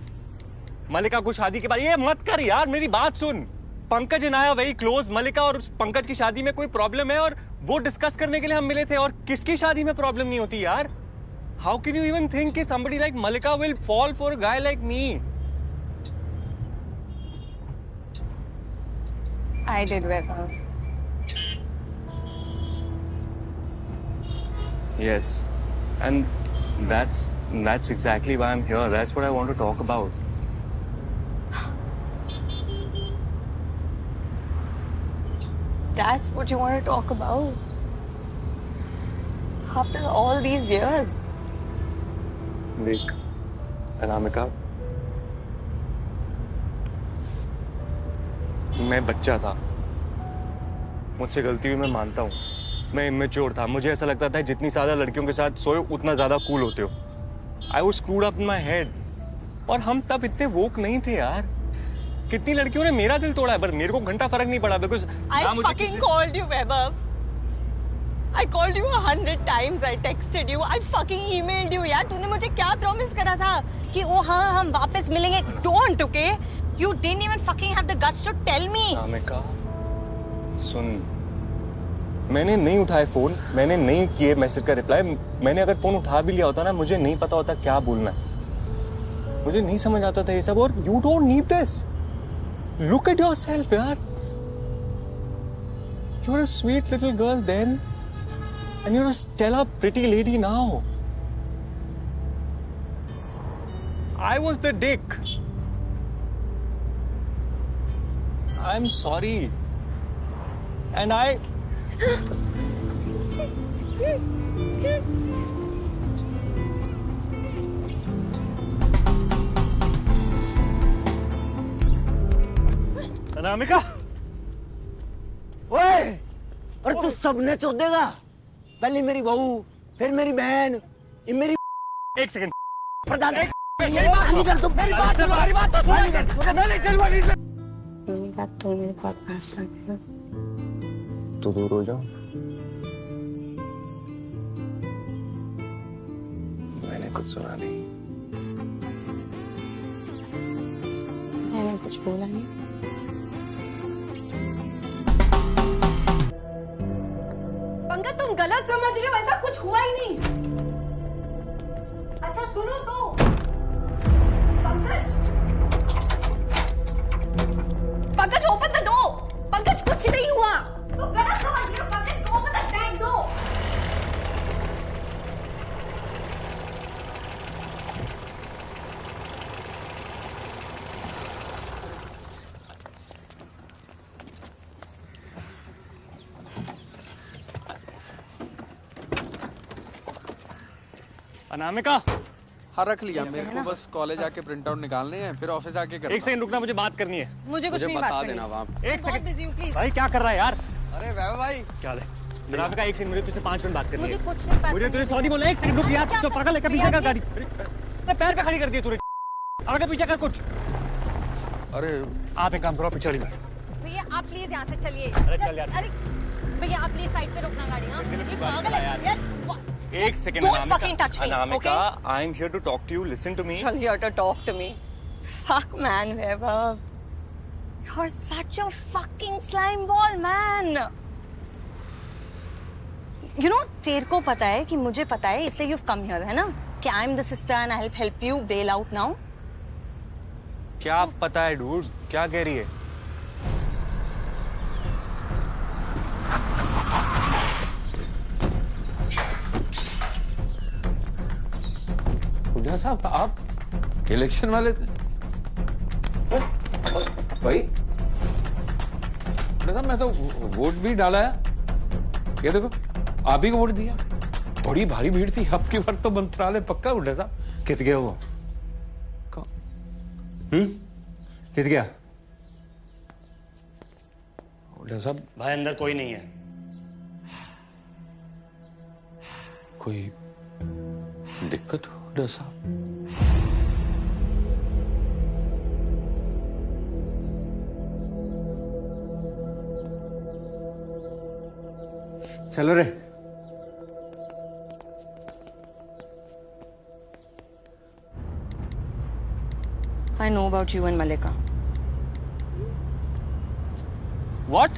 मलिका को शादी के बारे में मत कर यार, मेरी बात सुन। Pankaj and I are very close. Mallika और पंकज की शादी में कोई प्रॉब्लम है और वो डिस्कस करने के लिए हम मिले थे। और किसकी शादी में प्रॉब्लम नहीं होती यार? How can you even think कि somebody like Malika will fall for a guy like me? I did well. Yes, and that's exactly why I'm here. That's what I want to talk about. That's what you want to talk about? After all these years? देख, अनामिका, मैं बच्चा था, मुझसे गलती हुई, मैं मानता हूँ। मैं इमेच्योर था, मुझे ऐसा लगता था जितनी ज्यादा लड़कियों के साथ सोए उतना ज्यादा कूल होते हो। I was screwed up in my head. और हम तब इतने वोक नहीं थे यार। कितनी लड़कियों ने मेरा दिल तोड़ा है, पर मेरे को घंटा फर्क नहीं पड़ा because I fucking called you, Vaibhav. I called you 100 times. I texted you. I fucking emailed you. यार तूने मुझे क्या प्रॉमिस करा था कि ओ हाँ हम वापस मिलेंगे? Don't, okay? You didn't even fucking have the guts to tell me. Anamika, सुन, मैंने नहीं उठाया फोन, मैंने नहीं किए मैसेज का रिप्लाई। मैंने अगर फोन उठा भी लिया होता ना, मुझे नहीं पता होता क्या बोलना है। मुझे नहीं समझ आता था ये सब। और you don't need this. Look at yourself, yaar. You were a sweet little girl then, and you're a stellar, pretty lady now. I was the dick. I'm sorry. And I... Anamika, ओए, और तू सबने चोद देगा। पहले मेरी बहू, फिर मेरी बहन, ये मेरी एक सेकंड। प्रधान, मेरी बात नहीं कर तुम, मेरी बात सुनो, मेरी बात तो सुनो। मैंने कहा तुम मेरे बहुत पास आ गए। तो दूर हो जाओ। मैंने कुछ सुना नहीं। मैंने कुछ बोला नहीं। पंकज तुम गलत समझ रहे हो, ऐसा कुछ हुआ ही नहीं। अच्छा सुनो तो, Pankaj open the door. Pankaj कुछ नहीं हुआ। तू गलत समझ रही हो Pankaj, go with the tank, go. Anamika, हाँ रख लिया, मेरे को बस कॉलेज आके प्रिंट आउट निकालने हैं, फिर ऑफिस आके करना। एक सेकंड रुकना, मुझे बात करनी है। मुझे कुछ नहीं बात बता करनी। देना वहाँ। एक बहुत सेकंड बिजी हूँ, प्लीज। भाई क्या कर रहा है यार? अरे वैभव भाई, क्या है अनामिका, एक सेकंड, मुझे तुझसे 5 मिनट बात करनी मुझे है। कुछ नहीं बात मुझे करनी। तुझे सॉरी बोला। एक सेकंड रुक यार, क्या तो कर- पागल है क्या? भैया, पीछे कर please। गाड़ी, अरे पैर पे खड़ी कर दी तूने। आगे पीछे कर कुछ। अरे आप एक काम करो, पीछे वाली बैठ। भैया आप प्लीज यहाँ से चलिए। अरे चल यार। अरे भैया आप प्लीज साइड पे रोकना गाड़ी। हाँ दिल की ये बात पागल करा है यार। यार। एक second Don't fucking touch me, Anamika, I am here to talk to you, listen to me. You're here to talk to me. Fuck man, Vaibhav. You're such a fucking slime ball, man. You know, तेरे को पता है कि मुझे पता है, इसलिए you've come here, है ना? कि I'm the sister and I'll help you bail out now. क्या पता है डूड, क्या कह रही है? हुड्डा साहब, आप इलेक्शन वाले भाई? हुड्डा साहब, मैं तो वोट भी डाला है, ये देखो आप ही को वोट दिया। बड़ी भारी भीड़ थी, अब की बार तो मंत्रालय पक्का। हुड्डा साहब कित गया वो? कौन? कित गया? हुड्डा साहब, भाई अंदर कोई नहीं है। कोई दिक्कत हो हुड्डा साहब? चलो रे। I know about you and Malika. What?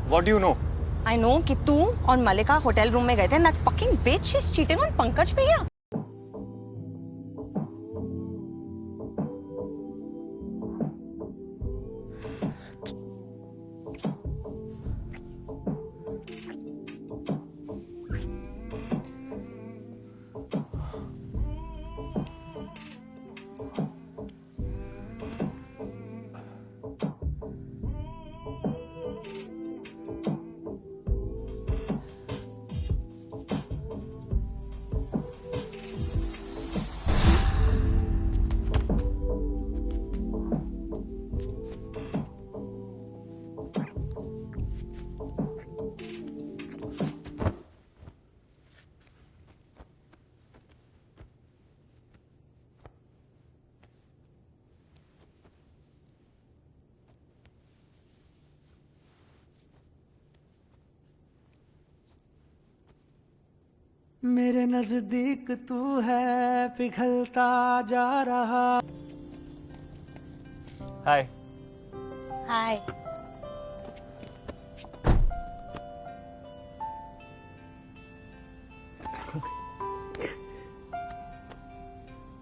What do you know? I know कि तू और मलिका होटल रूम में गए थे and that fucking bitch is cheating on Pankaj भैया. मेरे नजदीक तू है पिघलता जा रहा। हाय। हाय।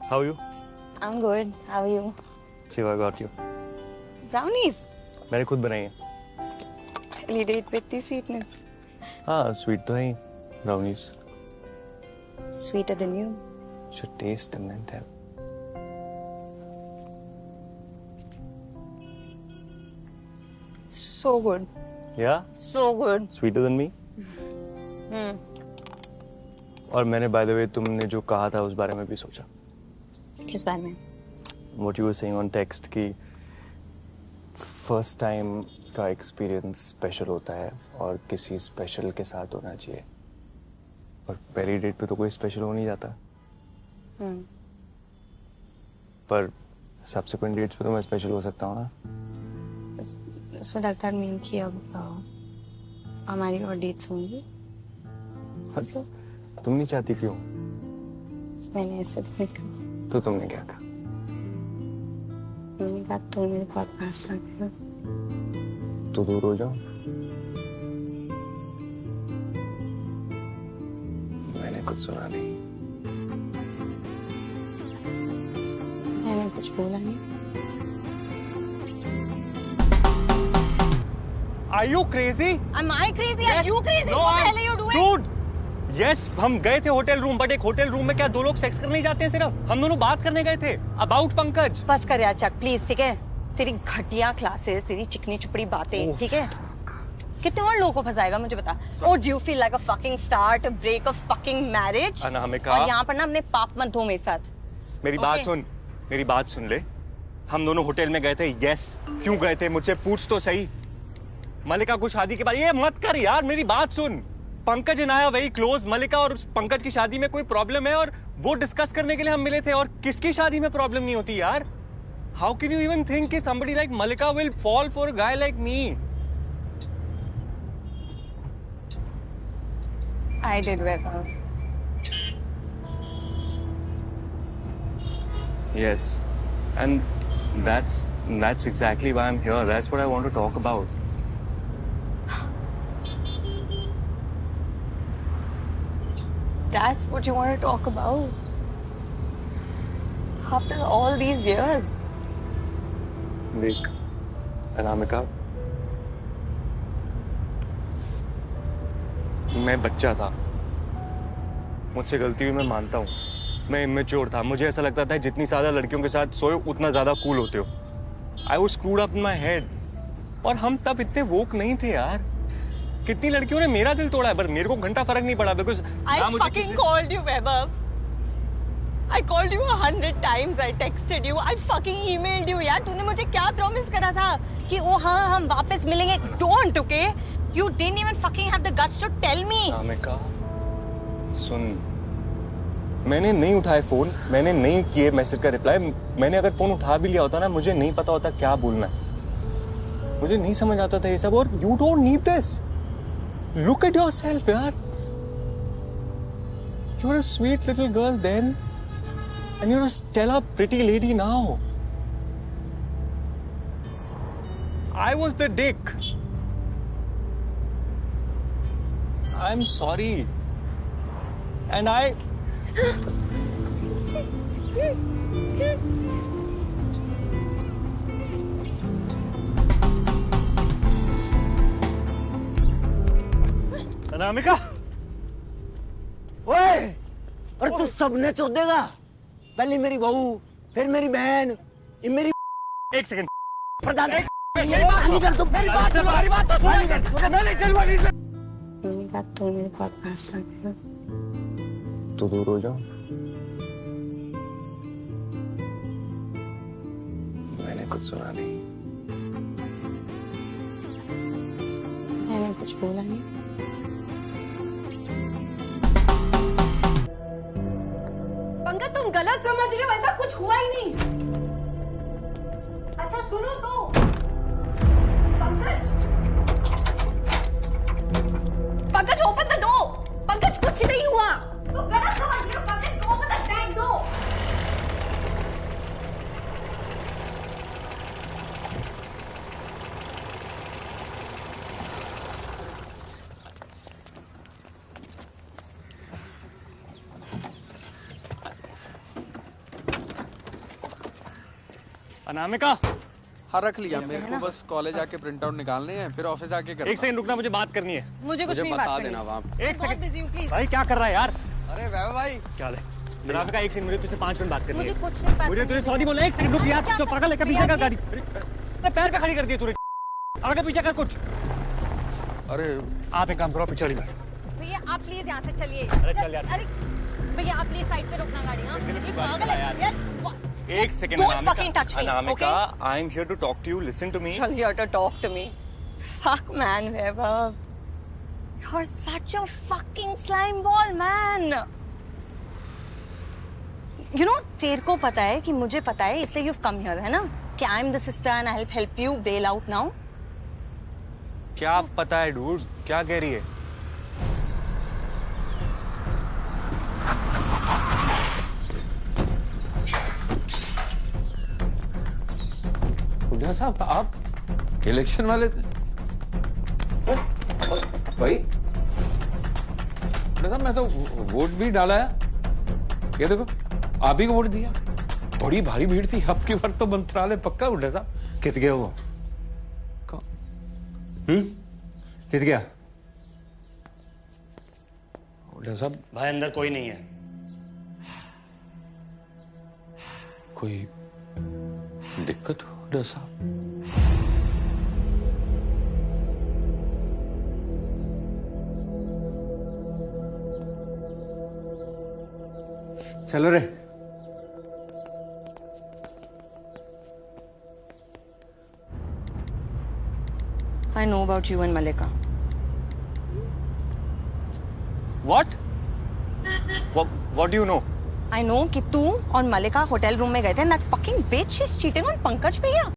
How are you? I'm good. How are you? Siva got you. Brownies. मैंने खुद बनाई है। Validate with the sweetness. हाँ, स्वीट तो है ही। Brownies. Sweeter than you. Should taste and then tell. So good. Yeah? So good. Sweeter than me? और मैंने by the way तुमने जो कहा था उस बारे में भी सोचा। किस बारे में? What you were saying on text कि first time का experience special होता है और किसी special के साथ होना चाहिए। और पहली डेट पे तो कोई स्पेशल हो नहीं जाता। पर सब्सिक्वेंट डेट्स पे तो मैं स्पेशल हो सकता हूँ ना। So does that mean कि अब हमारी और डेट्स होंगी? मतलब तुम नहीं चाहती क्यों? मैंने ऐसे नहीं कहा। तो तुमने क्या कहा? मैंने कहा तुम मेरे बहुत पास आ गए हो। तो दूर हो जाओ। मैंने कुछ सुना नहीं। मैंने कुछ बोला नहीं। Are you crazy? Am I crazy? Are you crazy? No, What the hell are you doing? Dude, yes, हम गए थे होटल रूम, बट एक होटल रूम में क्या दो लोग सेक्स करने जाते हैं सिर्फ? हम दोनों बात करने गए थे अबाउट पंकज। बस कर यार चक प्लीज, ठीक है? तेरी घटिया क्लासेस, तेरी चिकनी चुपड़ी बातें, ठीक है? कितने और लोगों को फंसाएगा मुझे बता। Oh, do you feel like a fucking start, a break of fucking marriage? Anamika. और यहाँ पर ना अपने पाप मत धो मेरे साथ। मेरी बात सुन, मेरी बात सुन ले। हम दोनों होटल में गए थे, यस। क्यों गए थे मुझसे पूछ तो सही। मलिका को शादी के बाद ये मत कर यार, मेरी बात सुन। Pankaj and I are very close. Mallika और पंकज की शादी में कोई प्रॉब्लम है और वो डिस्कस करने के लिए हम मिले थे। और किसकी शादी में प्रॉब्लम नहीं होती यार? How can you even think कि somebody like Malika will fall for a guy like me? I did well. Yes, and that's exactly why I'm here. That's what I want to talk about. That's what you want to talk about? After all these years? देख, अनामिका, मैं बच्चा था, मुझसे गलती हुई, मैं मानता हूँ। मैं इमेच्योर था, मुझे ऐसा लगता था जितनी ज्यादा लड़कियों के साथ सोए उतना ज्यादा कूल होते हो। I was screwed up in my head. और हम तब इतने वोक नहीं थे यार। कितनी लड़कियों ने मेरा दिल तोड़ा है, पर मेरे को घंटा फर्क नहीं पड़ा because I fucking called you, Vaibhav. I called you 100 times. I texted you. I fucking emailed you. यार तूने मुझे क्या प्रॉमिस करा था कि ओ हाँ हम वापस मिलेंगे? Don't, okay? You didn't even fucking have the guts to tell me. Anamika, सुन, मैंने नहीं उठाया फोन, मैंने नहीं किए मैसेज का रिप्लाई। मैंने अगर फोन उठा भी लिया होता ना, मुझे नहीं पता होता क्या बोलना है। मुझे नहीं समझ आता था ये सब। और you don't need this. Look at yourself यार। You are a sweet little girl then and you're a stellar pretty lady now. I was the dick. I'm sorry. And I Anamika, ओए, और तू सबने चोदेगा। पहले मेरी बहू, फिर मेरी बहन, ये मेरी एक सेकंड। प्रधान मेरी बात तो सुन। मेरी बात तो मेरे पास आ गया। तो दूर हो जाओ। मैंने कुछ सुना नहीं। मैंने कुछ बोला नहीं। पंकज तुम गलत समझ रहे हो, ऐसा कुछ हुआ ही नहीं। अच्छा सुनो तो, Pankaj Pankaj open the door. Pankaj कुछ नहीं हुआ, तुम गलत समझ रहे हो। Pankaj open the dam door. Anamika, हाँ रख लिया। मेरे को बस कॉलेज आके प्रिंट आउट निकालने हैं, फिर ऑफिस आके करना। एक सेकंड रुकना, मुझे बात करनी है। मुझे कुछ नहीं बात बता करनी। देना वहाँ। एक सेकंड बिजी हूँ प्लीज। भाई, क्या कर रहा है यार? अरे वैभव भाई, क्या है? अनामिका, एक सेकंड, मुझे तुझसे 5 मिनट बात करनी मुझे है। कुछ नहीं बात मुझे तुझे सॉरी बोलना है। एक सेकंड रुक यार। तो पागल है क्या? पीछे कर गाड़ी। अरे पैर पे खड़ी कर दी तूने। आगे पीछे कर कुछ। अरे आप एक काम करो, पीछे वाली गाड़ी। भैया आप प्लीज यहाँ से चलिए। अरे चल यार। अरे भैया आप प्लीज साइड पे रोकना गाड़ी। हाँ ये पागल है यार। एक second Don't fucking touch me, Anamika, I am here to talk to you. Listen to me. You're here to talk to me. Fuck man, Vaibhav. You're such a fucking slime ball, man. You know, तेरे को पता है कि मुझे पता है, इसलिए you've come here, है ना? कि I'm the sister and I'll help you bail out now. क्या पता है डूड? क्या कह रही है? हुड्डा साहब, आप इलेक्शन वाले भाई? हुड्डा साहब, मैं तो वोट भी डाला है। ये देखो, आप ही को वोट दिया। बड़ी भारी भीड़ थी। अब की बार तो मंत्रालय पक्का। हुड्डा साहब, कित गया वो? कौन? किस गया? डॉक्टर साहब भाई अंदर कोई नहीं है। कोई दिक्कत हो डॉक्टर साहब? चलो रे। I know about you and Malika. What? What do you know? I know कि तू और मलिका होटल रूम में गए थे and that fucking bitch is cheating on Pankaj भैया.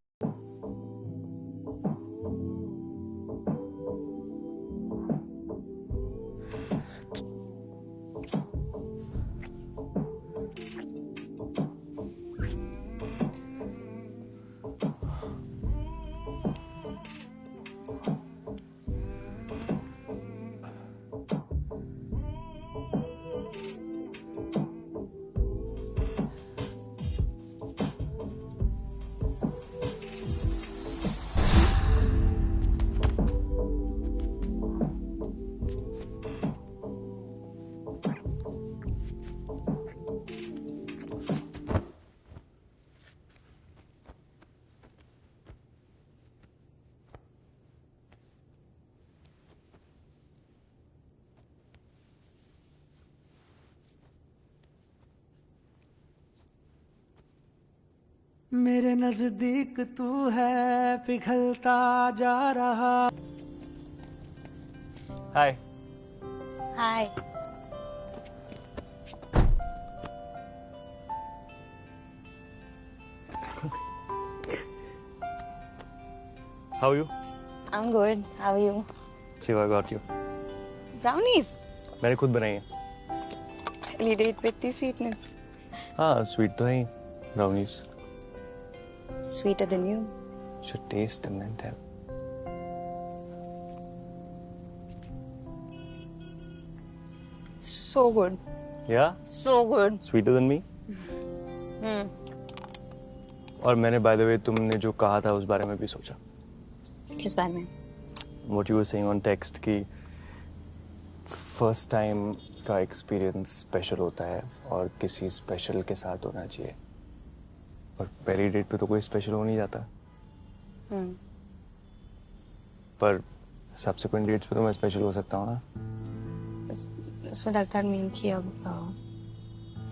मेरे नजदीक तू है पिघलता जा रहा. Hi. Hi. How are you? I'm good. How are you? See, I got you. Brownies. मैंने खुद बनाई है. Really date with the sweetness. हाँ, sweet तो है. Brownies. Sweeter than you. Should taste and then tell. So good. Yeah? So good. Sweeter than me? और मैंने by the way तुमने जो कहा था उस बारे में भी सोचा. किस बारे में? What you were saying on text कि first time का experience special होता है और किसी special के साथ होना चाहिए. और पहली डेट पे तो कोई स्पेशल हो नहीं जाता. पर सब्सिक्वेंट डेट्स पे तो मैं स्पेशल हो सकता हूँ ना. So does that mean कि अब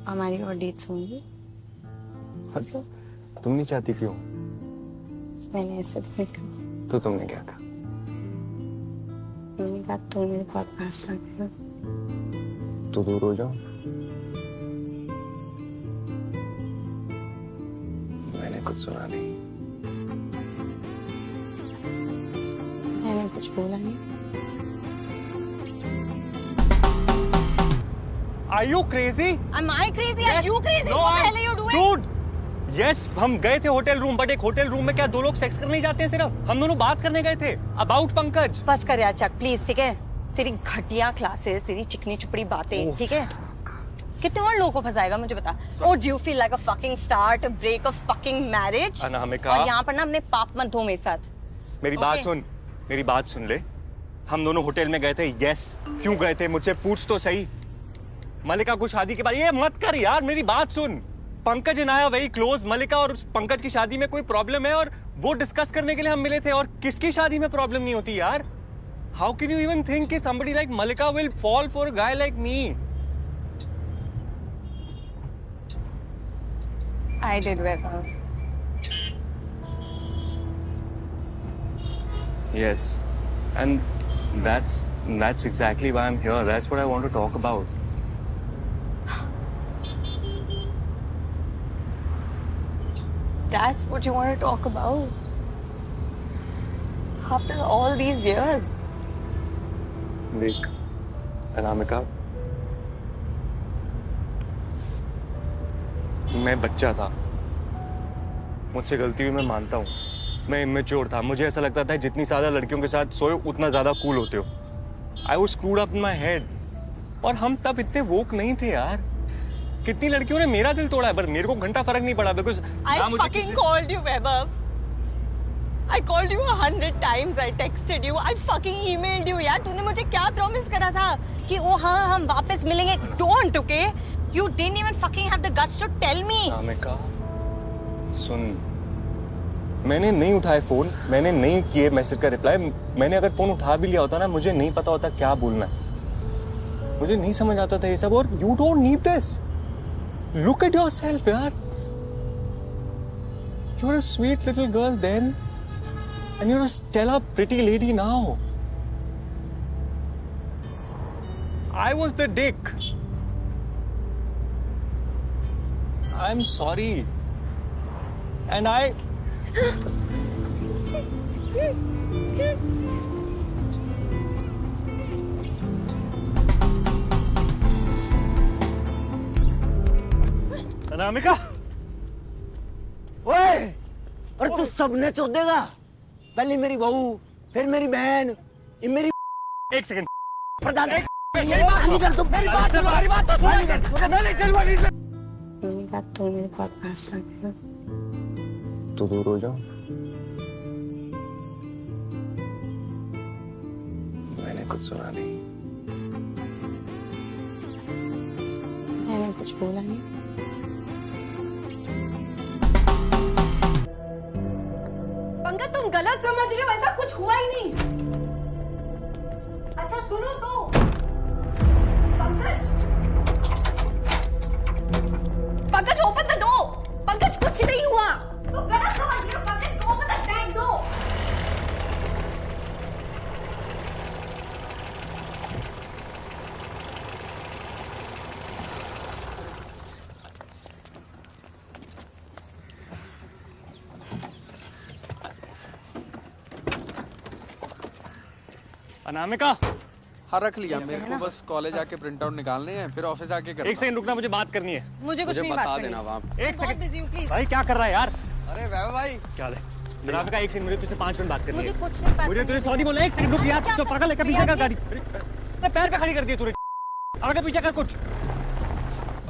हमारी और डेट्स होंगी? मतलब तुम नहीं चाहती क्यों? मैंने ऐसे तो नहीं कहा. तो तुमने क्या कहा? मैंने कहा तू मेरे पास आ गया. तो दूर हो जाओ. मैंने कुछ सुना नहीं. मैंने कुछ बोला नहीं. Are you crazy? Am I crazy? Are you crazy? No, What the hell are you doing? Dude. Yes, हम गए थे होटल रूम, बट एक होटल रूम में क्या दो लोग सेक्स करने जाते हैं सिर्फ? हम दोनों बात करने गए थे अबाउट पंकज. बस कर यार चक प्लीज. ठीक है, तेरी घटिया क्लासेस, तेरी चिकनी चुपड़ी बातें. ठीक है, कितने और लोगों को फंसाएगा मुझे बता. Oh, do you feel like a fucking start, a break of fucking marriage? Anamika. और यहाँ पर ना अपने पाप मत धो मेरे साथ. मेरी बात सुन. मेरी बात सुन ले. हम दोनों होटल में गए थे. यस, क्यों गए थे मुझसे पूछ तो सही. मलिका को शादी के बारे ये मत कर यार. मेरी बात सुन. Pankaj and I are very close. Mallika और पंकज की शादी में कोई प्रॉब्लम है और वो डिस्कस करने के लिए हम मिले थे. और किसकी शादी में प्रॉब्लम नहीं होती यार? How can you even think कि somebody like Malika will fall for a guy like me? I did well. Yes, and that's exactly why I'm here. That's what I want to talk about. That's what you want to talk about? After all these years? देख, अनामिका, मैं बच्चा था. मुझसे गलती हुई, मैं मानता हूँ. मैं इमेच्योर था. मुझे ऐसा लगता था जितनी ज्यादा लड़कियों के साथ सोए उतना ज्यादा कूल होते हो. I was screwed up in my head. और हम तब इतने वोक नहीं थे यार. कितनी लड़कियों ने मेरा दिल तोड़ा है, पर मेरे को घंटा फर्क नहीं पड़ा. Because I fucking called you, Vaibhav. I called you 100 times. I texted you. I fucking emailed you. यार तूने मुझे क्या प्रॉमिस करा था कि ओ हाँ हम वापस मिलेंगे. Don't, okay? You didn't even fucking have the guts to tell me. Anamika, सुन. मैंने नहीं उठाया फोन. मैंने नहीं किए मैसेज का रिप्लाई. मैंने अगर फोन उठा भी लिया होता ना, मुझे नहीं पता होता क्या बोलना है. मुझे नहीं समझ आता था ये सब. और you don't need this. Look at yourself, यार. You were a sweet little girl then. And you're a stellar pretty lady now. I was the dick. I'm sorry. And I... Anamika! ओए! और तू सबने चोद देगा? पहले मेरी बहू, फिर मेरी बहन, ये मेरी एक सेकंड. प्रधान मेरी बात तो सुन. मेरी बात तो मेरे पास आ गया. तो दूर हो जाओ. मैंने कुछ सुना नहीं. मैंने कुछ बोला नहीं. पंकज तुम गलत समझ रहे हो, ऐसा कुछ हुआ ही नहीं. अच्छा सुनो तो. Pankaj Pankaj open the door. Pankaj कुछ नहीं हुआ. तुम गलत समझ रहे हो. Pankaj open the dam door. Anamika, हाँ रख लिया. मेरे को बस कॉलेज आके प्रिंट आउट निकालने हैं, फिर ऑफिस आके करना. एक सेकंड रुकना, मुझे बात करनी है. मुझे कुछ नहीं बात करनी. देना वहाँ. एक बहुत सेकंड. बिजी हूँ प्लीज. भाई क्या कर रहा है यार? अरे वैभव भाई क्या है? अनामिका एक सेकंड, मुझे तुझसे 5 मिनट बात करनी मुझे है. कुछ नहीं बात मुझे तुझे सॉरी बोला. एक सेकंड रुक यार. तो पागल है क्या? पीछे कर गाड़ी. अरे पैर पे खड़ी कर दी तूने. आगे पीछे कर कुछ.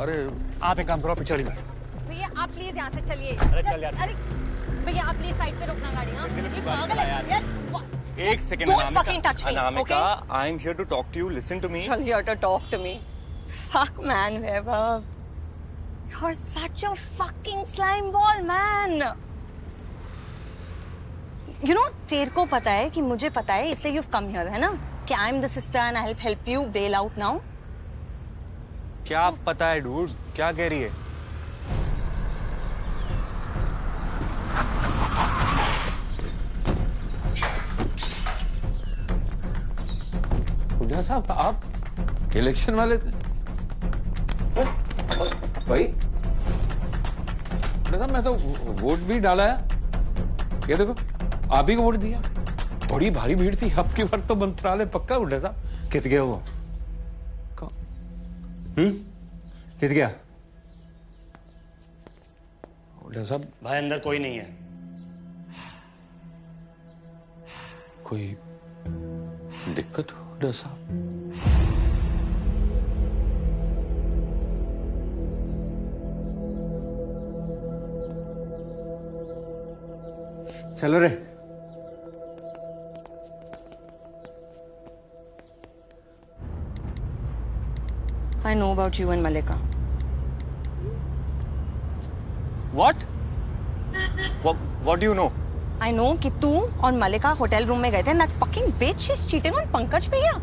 अरे आप एक काम करो, पीछे वाली गाड़ी. भैया आप प्लीज यहाँ से चलिए. अरे चल यार. अरे भैया आप प्लीज साइड पे रुकना गाड़ी. हाँ ये पागल है यार. एक second. Don't fucking touch me, Anamika, okay? I am here to talk to you. Listen to me. Tell you to talk to me. Fuck man, Vaibhav. You're such a fucking slime ball, man. You know, तेरे को पता है कि मुझे पता है, इसलिए you've come here, है ना? कि I'm the sister and I'll help you bail out now. क्या पता है डूड? क्या कह रही है? हुड्डा साहब, आप इलेक्शन वाले भाई. हुड्डा साहब, मैं तो वोट भी डाला है. ये देखो, आप ही को वोट दिया. बड़ी भारी भीड़ थी. अब की बार तो मंत्रालय पक्का. हुड्डा साहब कित गया वो? कित गया? हुड्डा साहब, भाई अंदर कोई नहीं है. कोई दिक्कत हो हुड्डा साहब? चलो रे. I know about you and Malika. What? What do you know? I know कि तू और मलिका होटल रूम में गए थे. That fucking bitch is cheating on Pankaj भैया.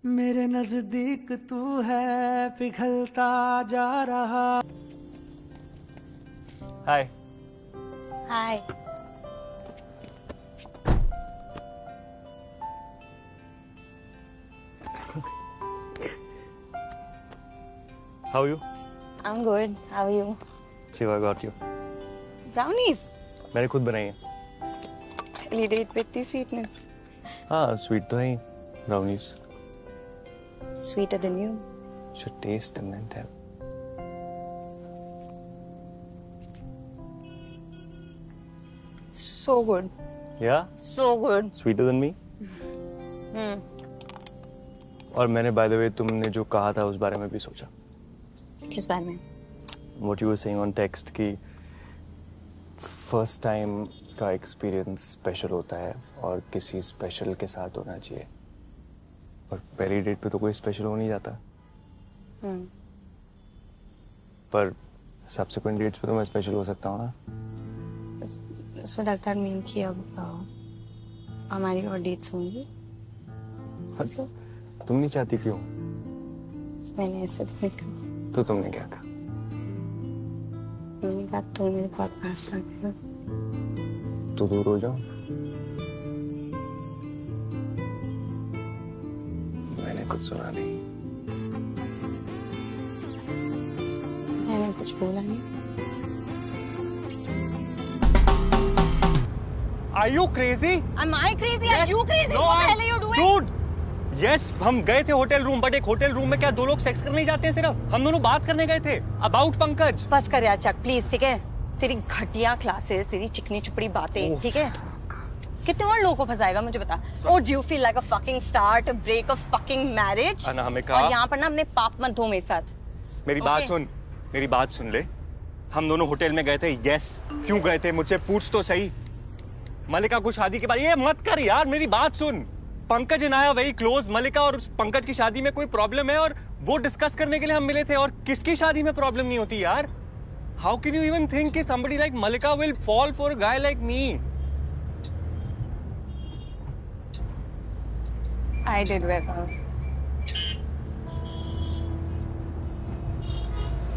मेरे नजदीक तू है पिघलता जा रहा। हाय। हाय। How are you? I'm good. How are you? Siva got you. Brownies. मैंने खुद बनाई है। Validate with the sweetness. हाँ, स्वीट तो है ही। Brownies. Sweeter than you. Should taste and then tell. So good. Yeah? So good. Sweeter than me? और मैंने by the way तुमने जो कहा था उस बारे में भी सोचा। किस बारे में? What you were saying on text कि first time का experience special होता है और किसी special के साथ होना चाहिए। और पहली डेट पे तो कोई special हो नहीं जाता। पर subsequent dates पे तो मैं special हो सकता हूँ ना? So does that mean कि अब हमारी और dates होंगी? मतलब तुम नहीं चाहती क्यों? मैंने ऐसे तो नहीं कहा। तो तुमने क्या कहा? मैंने कहा तुम मेरे बहुत पास आ गए। तो दूर हो जाओ। मैंने कुछ सुना नहीं। मैंने कुछ बोला नहीं। Are you crazy? Am I crazy? Are you crazy? No, What the hell are you doing? Dude! Yes, हम गए थे होटल रूम, बट एक होटल रूम में क्या दो लोग सेक्स करने जाते हैं सिर्फ? हम दोनों बात करने गए थे अबाउट पंकज। बस कर यार चक प्लीज, ठीक है? तेरी घटिया क्लासेस, तेरी चिकनी चुपड़ी बातें, ठीक है? कितने और लोगों को फंसाएगा मुझे बता। Oh, do you feel like a fucking star to break a fucking marriage? Anamika. और यहाँ पर ना अपने पाप मत धो मेरे साथ। मेरी बात सुन, मेरी बात सुन ले। हम दोनों होटल में गए थे, यस। क्यों गए थे मुझसे पूछ तो सही। मलिका को शादी के बाद ये मत कर यार, मेरी बात सुन। Pankaj and I are very close. Mallika और पंकज की शादी में कोई प्रॉब्लम है और वो डिस्कस करने के लिए हम मिले थे। और किसकी शादी में प्रॉब्लम नहीं होती यार? How can you even think कि somebody like Malika will fall for a guy like me? I did well.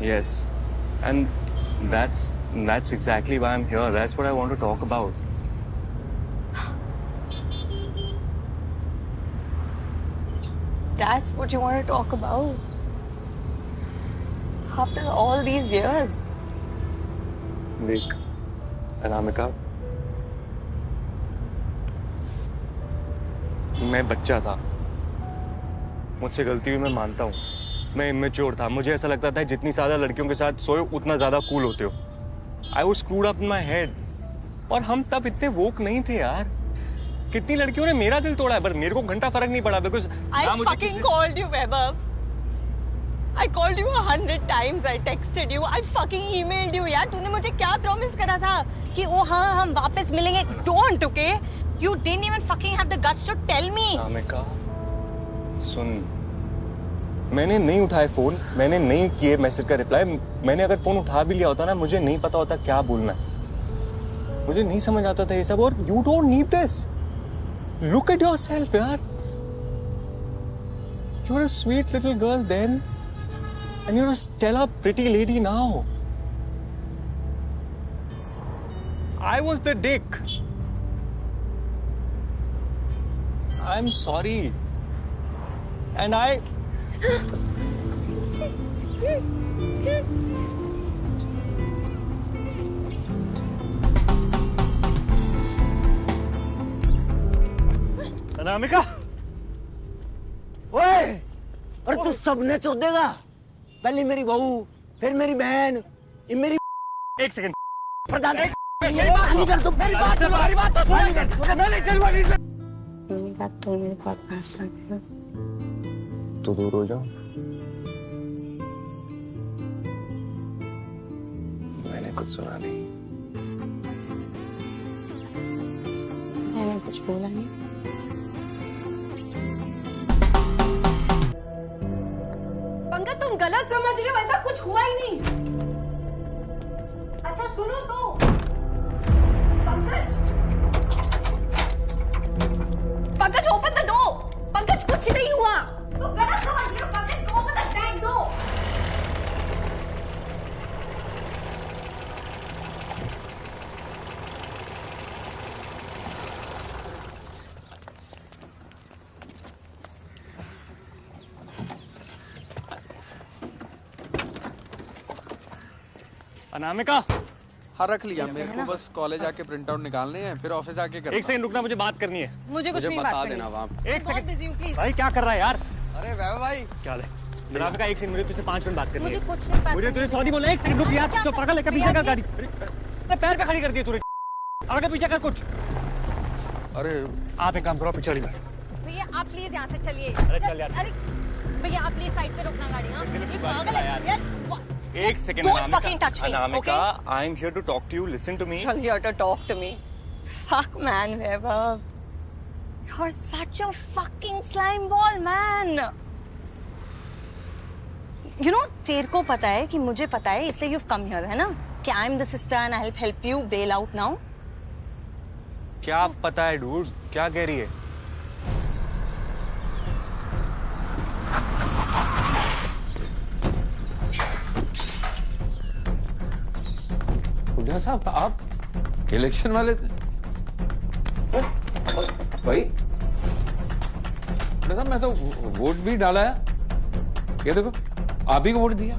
Yes, and that's exactly why I'm here. That's what I want to talk about. That's what you want to talk about? After all these years? देख, अनामिका, मैं बच्चा था, मुझसे गलती हुई, मैं मानता हूँ। मैं इमेच्योर था, मुझे ऐसा लगता था जितनी ज्यादा लड़कियों के साथ सोए उतना ज्यादा कूल होते हो। I was screwed up in my head. और हम तब इतने वोक नहीं थे यार। कितनी लड़कियों ने मेरा दिल तोड़ा है, पर मेरे को घंटा फर्क नहीं पड़ा because I fucking called you, Vaibhav. I called you 100 times. I texted you. I fucking emailed you. यार तूने मुझे क्या प्रॉमिस करा था कि ओ हाँ हम वापस मिलेंगे? Don't, okay? You didn't even fucking have the guts to tell me. Anamika, सुन, मैंने नहीं उठाया फोन, मैंने नहीं किए मैसेज का रिप्लाई। मैंने अगर फोन उठा भी लिया होता ना, मुझे नहीं पता होता क्या बोलना है। मुझे नहीं समझ आता था ये सब। और you don't need this. Look at yourself यार। You are a sweet little girl then and you are a stellar pretty lady now. I was the dick. I am sorry and I Anamika, ओए, और तू सबने चोदेगा। पहले मेरी बहू, फिर मेरी बहन, ये मेरी एक सेकंड। प्रधान मेरी बात नहीं कर, तुम मेरी बात सुनो, मेरी बात तो सुनो। मैंने कहा तुम मेरे बहुत पास आ गए। तो दूर हो जाओ। मैंने कुछ सुना नहीं। मैंने कुछ बोला नहीं। पंकज तुम गलत समझ रहे हो, ऐसा कुछ हुआ ही नहीं। अच्छा सुनो तो Pankaj, Pankaj open the door. Pankaj कुछ नहीं हुआ, तो अनामिका हाँ रख लिया, मेरे को बस कॉलेज आके प्रिंट आउट निकालने हैं, फिर ऑफिस आके करना। एक सेकंड रुकना, मुझे बात करनी है। मुझे कुछ नहीं बता बात देना वहाँ पे। एक सेकंड प्लीज। भाई क्या कर रहा है यार? अरे वैभव भाई क्या है अनामिका, एक सेकंड, मुझे तुझसे 5 मिनट बात करनी मुझे है। कुछ नहीं बात मुझे तुझे सॉरी बोलना है। एक सेकंड रुक यार, तू तो पागल है क्या? पीछे कर गाड़ी, पैर पे खड़ी कर दी तूने। आगे पीछे कर कुछ। अरे आप एक काम करो, पीछे वाली गाड़ी। भैया आप प्लीज यहाँ से चलिए। अरे चल यार। अरे भैया आप प्लीज साइड पे रोकना गाड़ी। हाँ ये पागल है यार। एक second Don't fucking touch me, Anamika, okay? I am here to talk to you. Listen to me. You're here to talk to me. Fuck man, Vaibhav. You're such a fucking slime ball, man. You know, तेरे को पता है कि मुझे पता है, इसलिए you've come here, है ना? कि I'm the sister and I'll help you bail out now. क्या पता है डूड? क्या कह रही है? हुड्डा साहब, आप इलेक्शन वाले भाई? हुड्डा साहब, मैं तो वोट भी डाला है। ये देखो, आप ही को वोट दिया।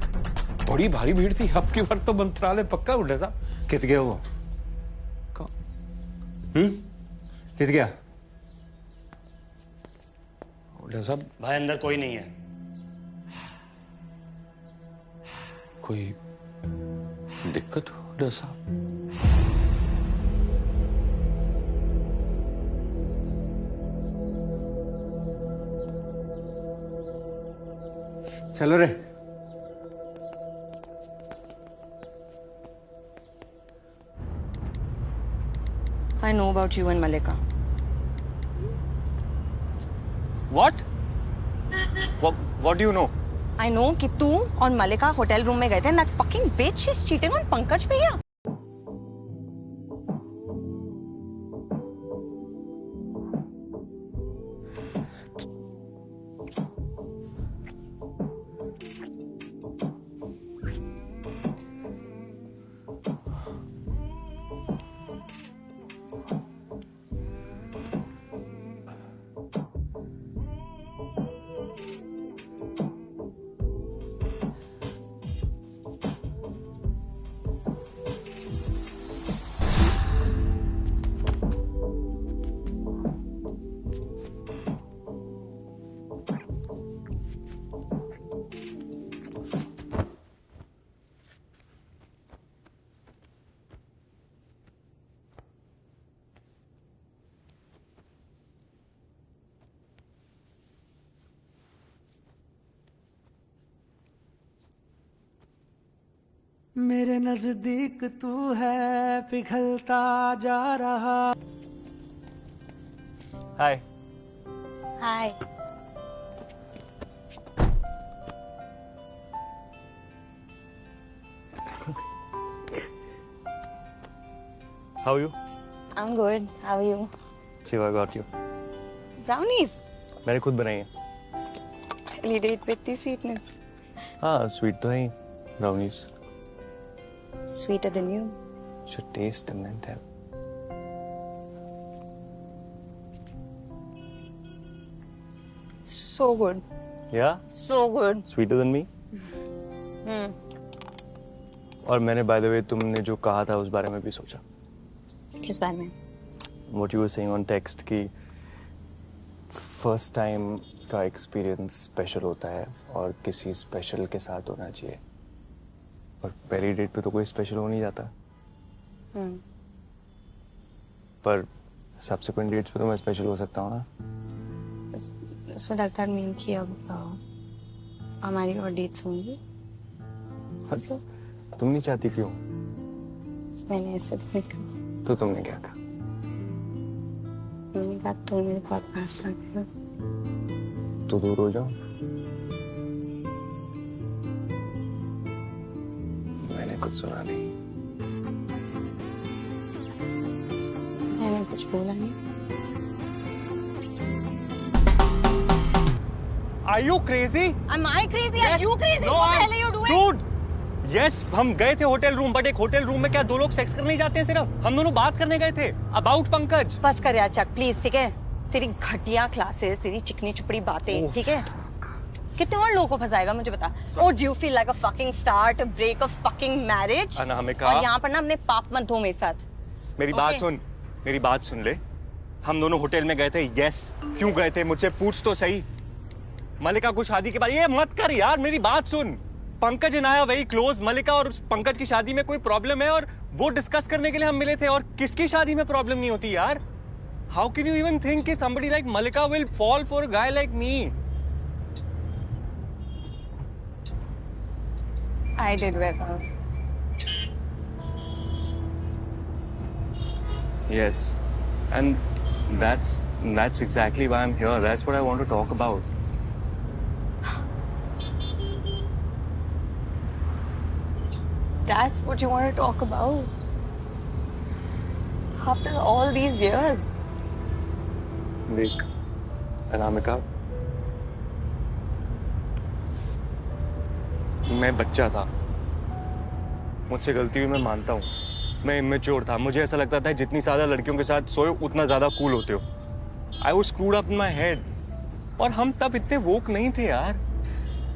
बड़ी भारी भीड़ थी, अब की बार तो मंत्रालय पक्का। हुड्डा साहब कित गया वो? कित गया? हुड्डा साहब, भाई अंदर कोई नहीं है। कोई दिक्कत हो हुड्डा साहब? चलो रे। I know about you and Malika. What? What do you know? I know कि तू और मलिका होटल रूम में गए थे. That fucking bitch is cheating on Pankaj भैया. मेरे नजदीक तू है पिघलता जा रहा. Hi. Hi. How are you? I'm good. How are you? See, I got you. Brownies. मैंने खुद बनाई है. Really date with the sweetness. हाँ, sweet तो है ही. Brownies. Sweeter than you. Should taste and then tell. So good. Yeah? So good. Sweeter than me? और मैंने by the way तुमने जो कहा था उस बारे में भी सोचा. किस बारे में? What you were saying on text कि first time का experience special होता है और किसी special के साथ होना चाहिए. और पहली डेट पे तो कोई स्पेशल हो नहीं जाता. पर सब्सिक्वेंट डेट्स पे तो मैं स्पेशल हो सकता हूँ ना. So does that mean कि अब हमारी और डेट्स होंगी? मतलब तुम नहीं चाहती क्यों? मैंने ऐसे तो नहीं कहा. तो तुमने क्या कहा? मैंने कहा तुम मेरे बहुत पास आ गए. तो दूर हो जाओ. मैंने कुछ सुना नहीं. मैंने कुछ बोला नहीं. Are you crazy? Am I crazy? Are you crazy? No, What the hell are you doing? Dude, yes, हम गए थे होटल रूम, बट एक होटल रूम में क्या दो लोग सेक्स करने जाते हैं? सिर्फ हम दोनों बात करने गए थे अबाउट पंकज. बस कर यार चक प्लीज. ठीक है, तेरी घटिया क्लासेस, तेरी चिकनी चुपड़ी बातें. ठीक है, कितने और लोगों को फंसाएगा मुझे बता। Oh, do you feel like a fucking star to break a fucking marriage? Anamika. और यहाँ पर ना अपने पाप मत धो मेरे साथ। मेरी बात सुन, मेरी बात सुन ले। हम दोनों होटल में गए थे, यस। क्यों गए थे मुझसे पूछ तो सही। मलिका को शादी के बाद ये मत कर यार, मेरी बात सुन। Pankaj and I are very close. Mallika और पंकज की शादी में कोई प्रॉब्लम है और वो डिस्कस करने के लिए हम मिले थे, और किसकी शादी में प्रॉब्लम नहीं होती यार। How can you even think कि somebody like Malika will fall for a guy like me? I did well. Yes, and that's exactly why I'm here. That's what I want to talk about. That's what you want to talk about? After all these years? देख अनामिका, मैं बच्चा था, मुझसे गलती हुई, मैं मानता हूँ। मैं इमेच्योर था, मुझे ऐसा लगता था जितनी ज्यादा लड़कियों के साथ सोए उतना ज्यादा कूल होते हो। I was screwed up in my head. और हम तब इतने वोक नहीं थे यार।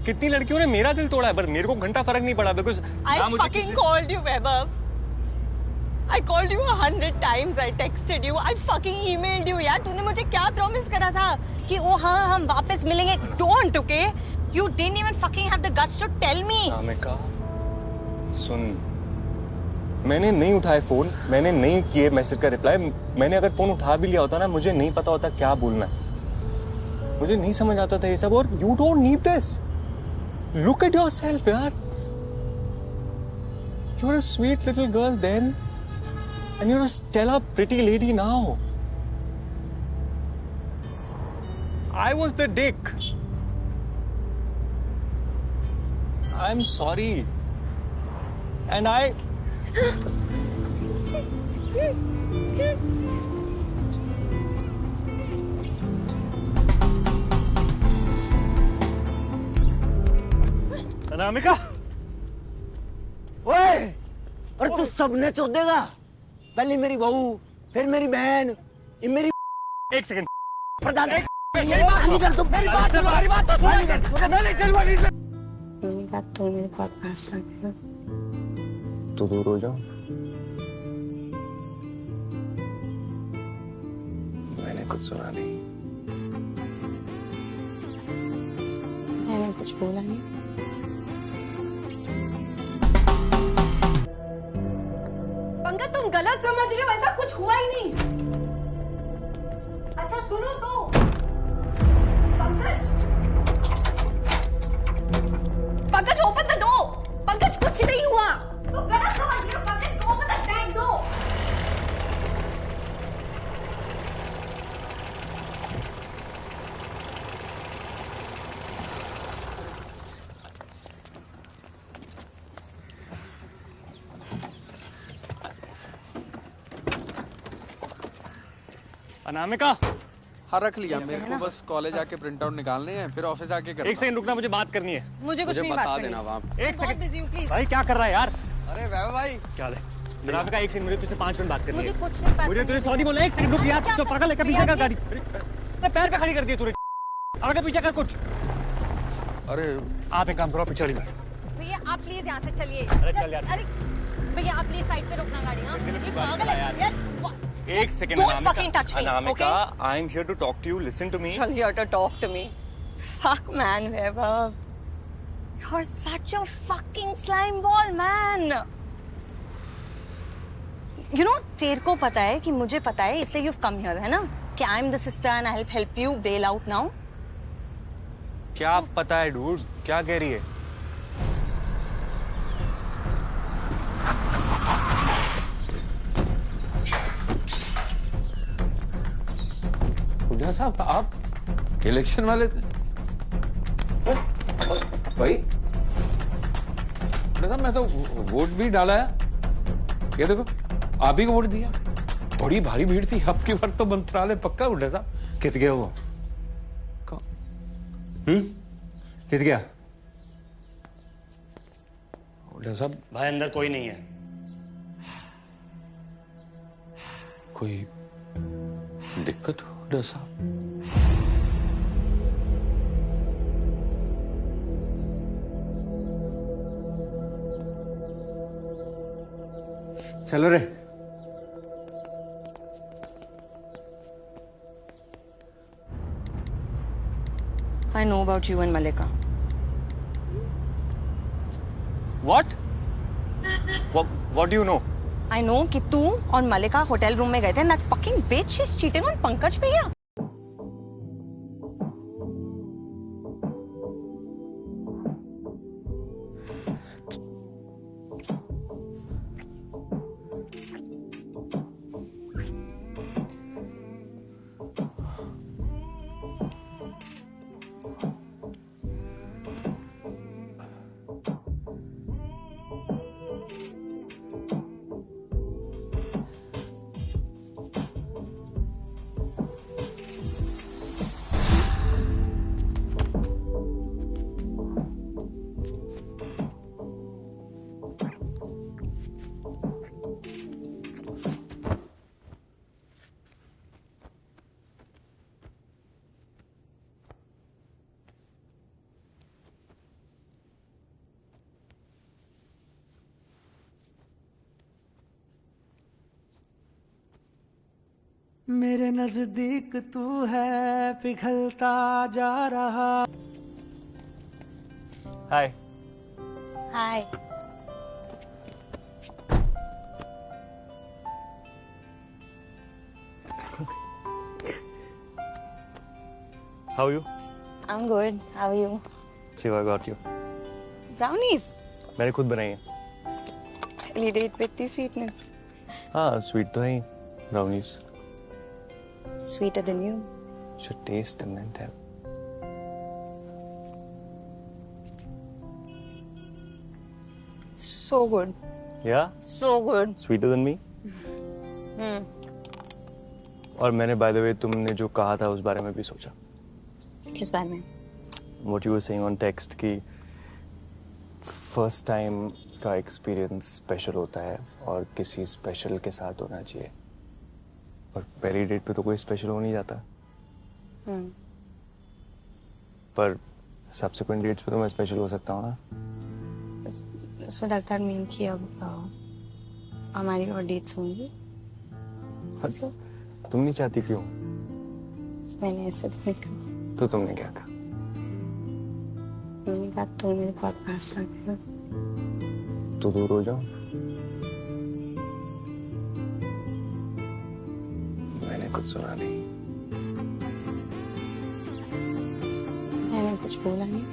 कितनी लड़कियों ने मेरा दिल तोड़ा है, पर मेरे को घंटा फर्क नहीं पड़ा। Because I fucking called you, Vaibhav. I called you 100 times. I texted you. I fucking emailed you. यार तूने मुझे क्या प्रॉमिस करा था कि ओ हाँ हम वापस मिलेंगे। Don't, okay? You didn't even fucking have the guts to tell me. Anamika सुन, मैंने नहीं उठाए फोन, मैंने नहीं किए मैसेज का रिप्लाई। मैंने अगर फोन उठा भी लिया होता ना, मुझे नहीं पता होता क्या बोलना है। मुझे नहीं समझ आता था ये सब। और you don't need this. Look at yourself यार। You are a sweet little girl then and you're a stellar pretty lady now. I was the dick. I'm sorry. And I Anamika, ओए, और तू सबने चोदेगा। पहले मेरी बहू, फिर मेरी बहन, ये मेरी एक सेकंड प्रधान। मेरी बात तो मेरी बात तो मेरे पास पास आ गया। तो दूर हो जाओ। मैंने कुछ सुना नहीं। मैंने कुछ बोला नहीं। पंकज तुम गलत समझ रहे हो, ऐसा कुछ हुआ ही नहीं। अच्छा सुनो तो Pankaj, Pankaj open the door. Pankaj कुछ नहीं हुआ, तुम गलत समझ रहे हो। Pankaj open the dam door. Anamika, हाँ रख लिया। मेरे को बस कॉलेज आके प्रिंट आउट निकालने हैं, फिर ऑफिस आके करना। एक सेकंड रुकना, मुझे बात करनी है। मुझे कुछ नहीं बता बात देना वहाँ। एक बहुत सेकंड busy हूँ, please. भाई, क्या कर रहा है यार? अरे वैभव भाई क्या है अनामिका? एक सेकंड, मुझे तुझसे 5 मिनट बात करनी मुझे है। कुछ नहीं बात मुझे करनी तुझे है। सॉरी बोलना। एक सेकंड रुक यार। तो पागल है क्या? पीछे कर गाड़ी। अरे पैर पे खड़ी कर दी तूने। आगे पीछे कर कुछ। अरे आप एक काम करो, पीछे वाली भैया आप प्लीज यहाँ से चलिए। अरे चल यार। अरे भैया आप प्लीज साइड पे रोकना गाड़ी। हाँ ये पागल है यार। एक second Don't fucking touch me, Anamika, okay? I am here to talk to you. Listen to me. You're here to talk to me. Fuck man, Vaibhav. You're such a fucking slime ball, man. You know, तेरे को पता है कि मुझे पता है, इसलिए you've come here, है ना? कि I'm the sister and I'll help you bail out now. क्या पता है डूड? क्या कह रही है? बुढ़िया साहब, आप इलेक्शन वाले भाई? बुढ़िया साहब, मैं तो वोट भी डाला है। ये देखो, आप ही को वोट दिया। बड़ी भारी भीड़ थी। अब की बार तो मंत्रालय पक्का। बुढ़िया साहब कित गया वो? कित गया? बुढ़िया साहब, भाई अंदर कोई नहीं है। कोई दिक्कत हो बुढ़िया साहब? चलो रे। I know about you and Malika. What? What do you know? I know कि तू और मलिका होटल रूम में गए थे and that fucking bitch is cheating on Pankaj भैया. मेरे नजदीक तू है पिघलता जा रहा. Hi. Hi. How are you? I'm good. How are you? Siva got you. Brownies. मैंने खुद बनाई है. Really date with the sweetness. हाँ, स्वीट तो है ही. Brownies. Sweeter than you. Should taste and then tell. So good. Yeah? So good. Sweeter than me? और मैंने by the way तुमने जो कहा था उस बारे में भी सोचा. किस बारे में? What you were saying on text कि first time का experience special होता है और किसी special के साथ होना चाहिए. और पहली डेट पे तो कोई स्पेशल हो नहीं जाता. पर सब्सिक्वेंट डेट्स पे तो मैं स्पेशल हो सकता हूँ ना. So does that mean कि अब हमारी और डेट्स होंगी? मतलब तुम नहीं चाहती क्यों? मैंने ऐसे तो नहीं कहा. तो तुमने क्या कहा? मैंने कहा तुम मेरे बहुत पास आ गए. तो दूर हो जाओ. मैंने कुछ सुना नहीं. मैंने कुछ बोला नहीं.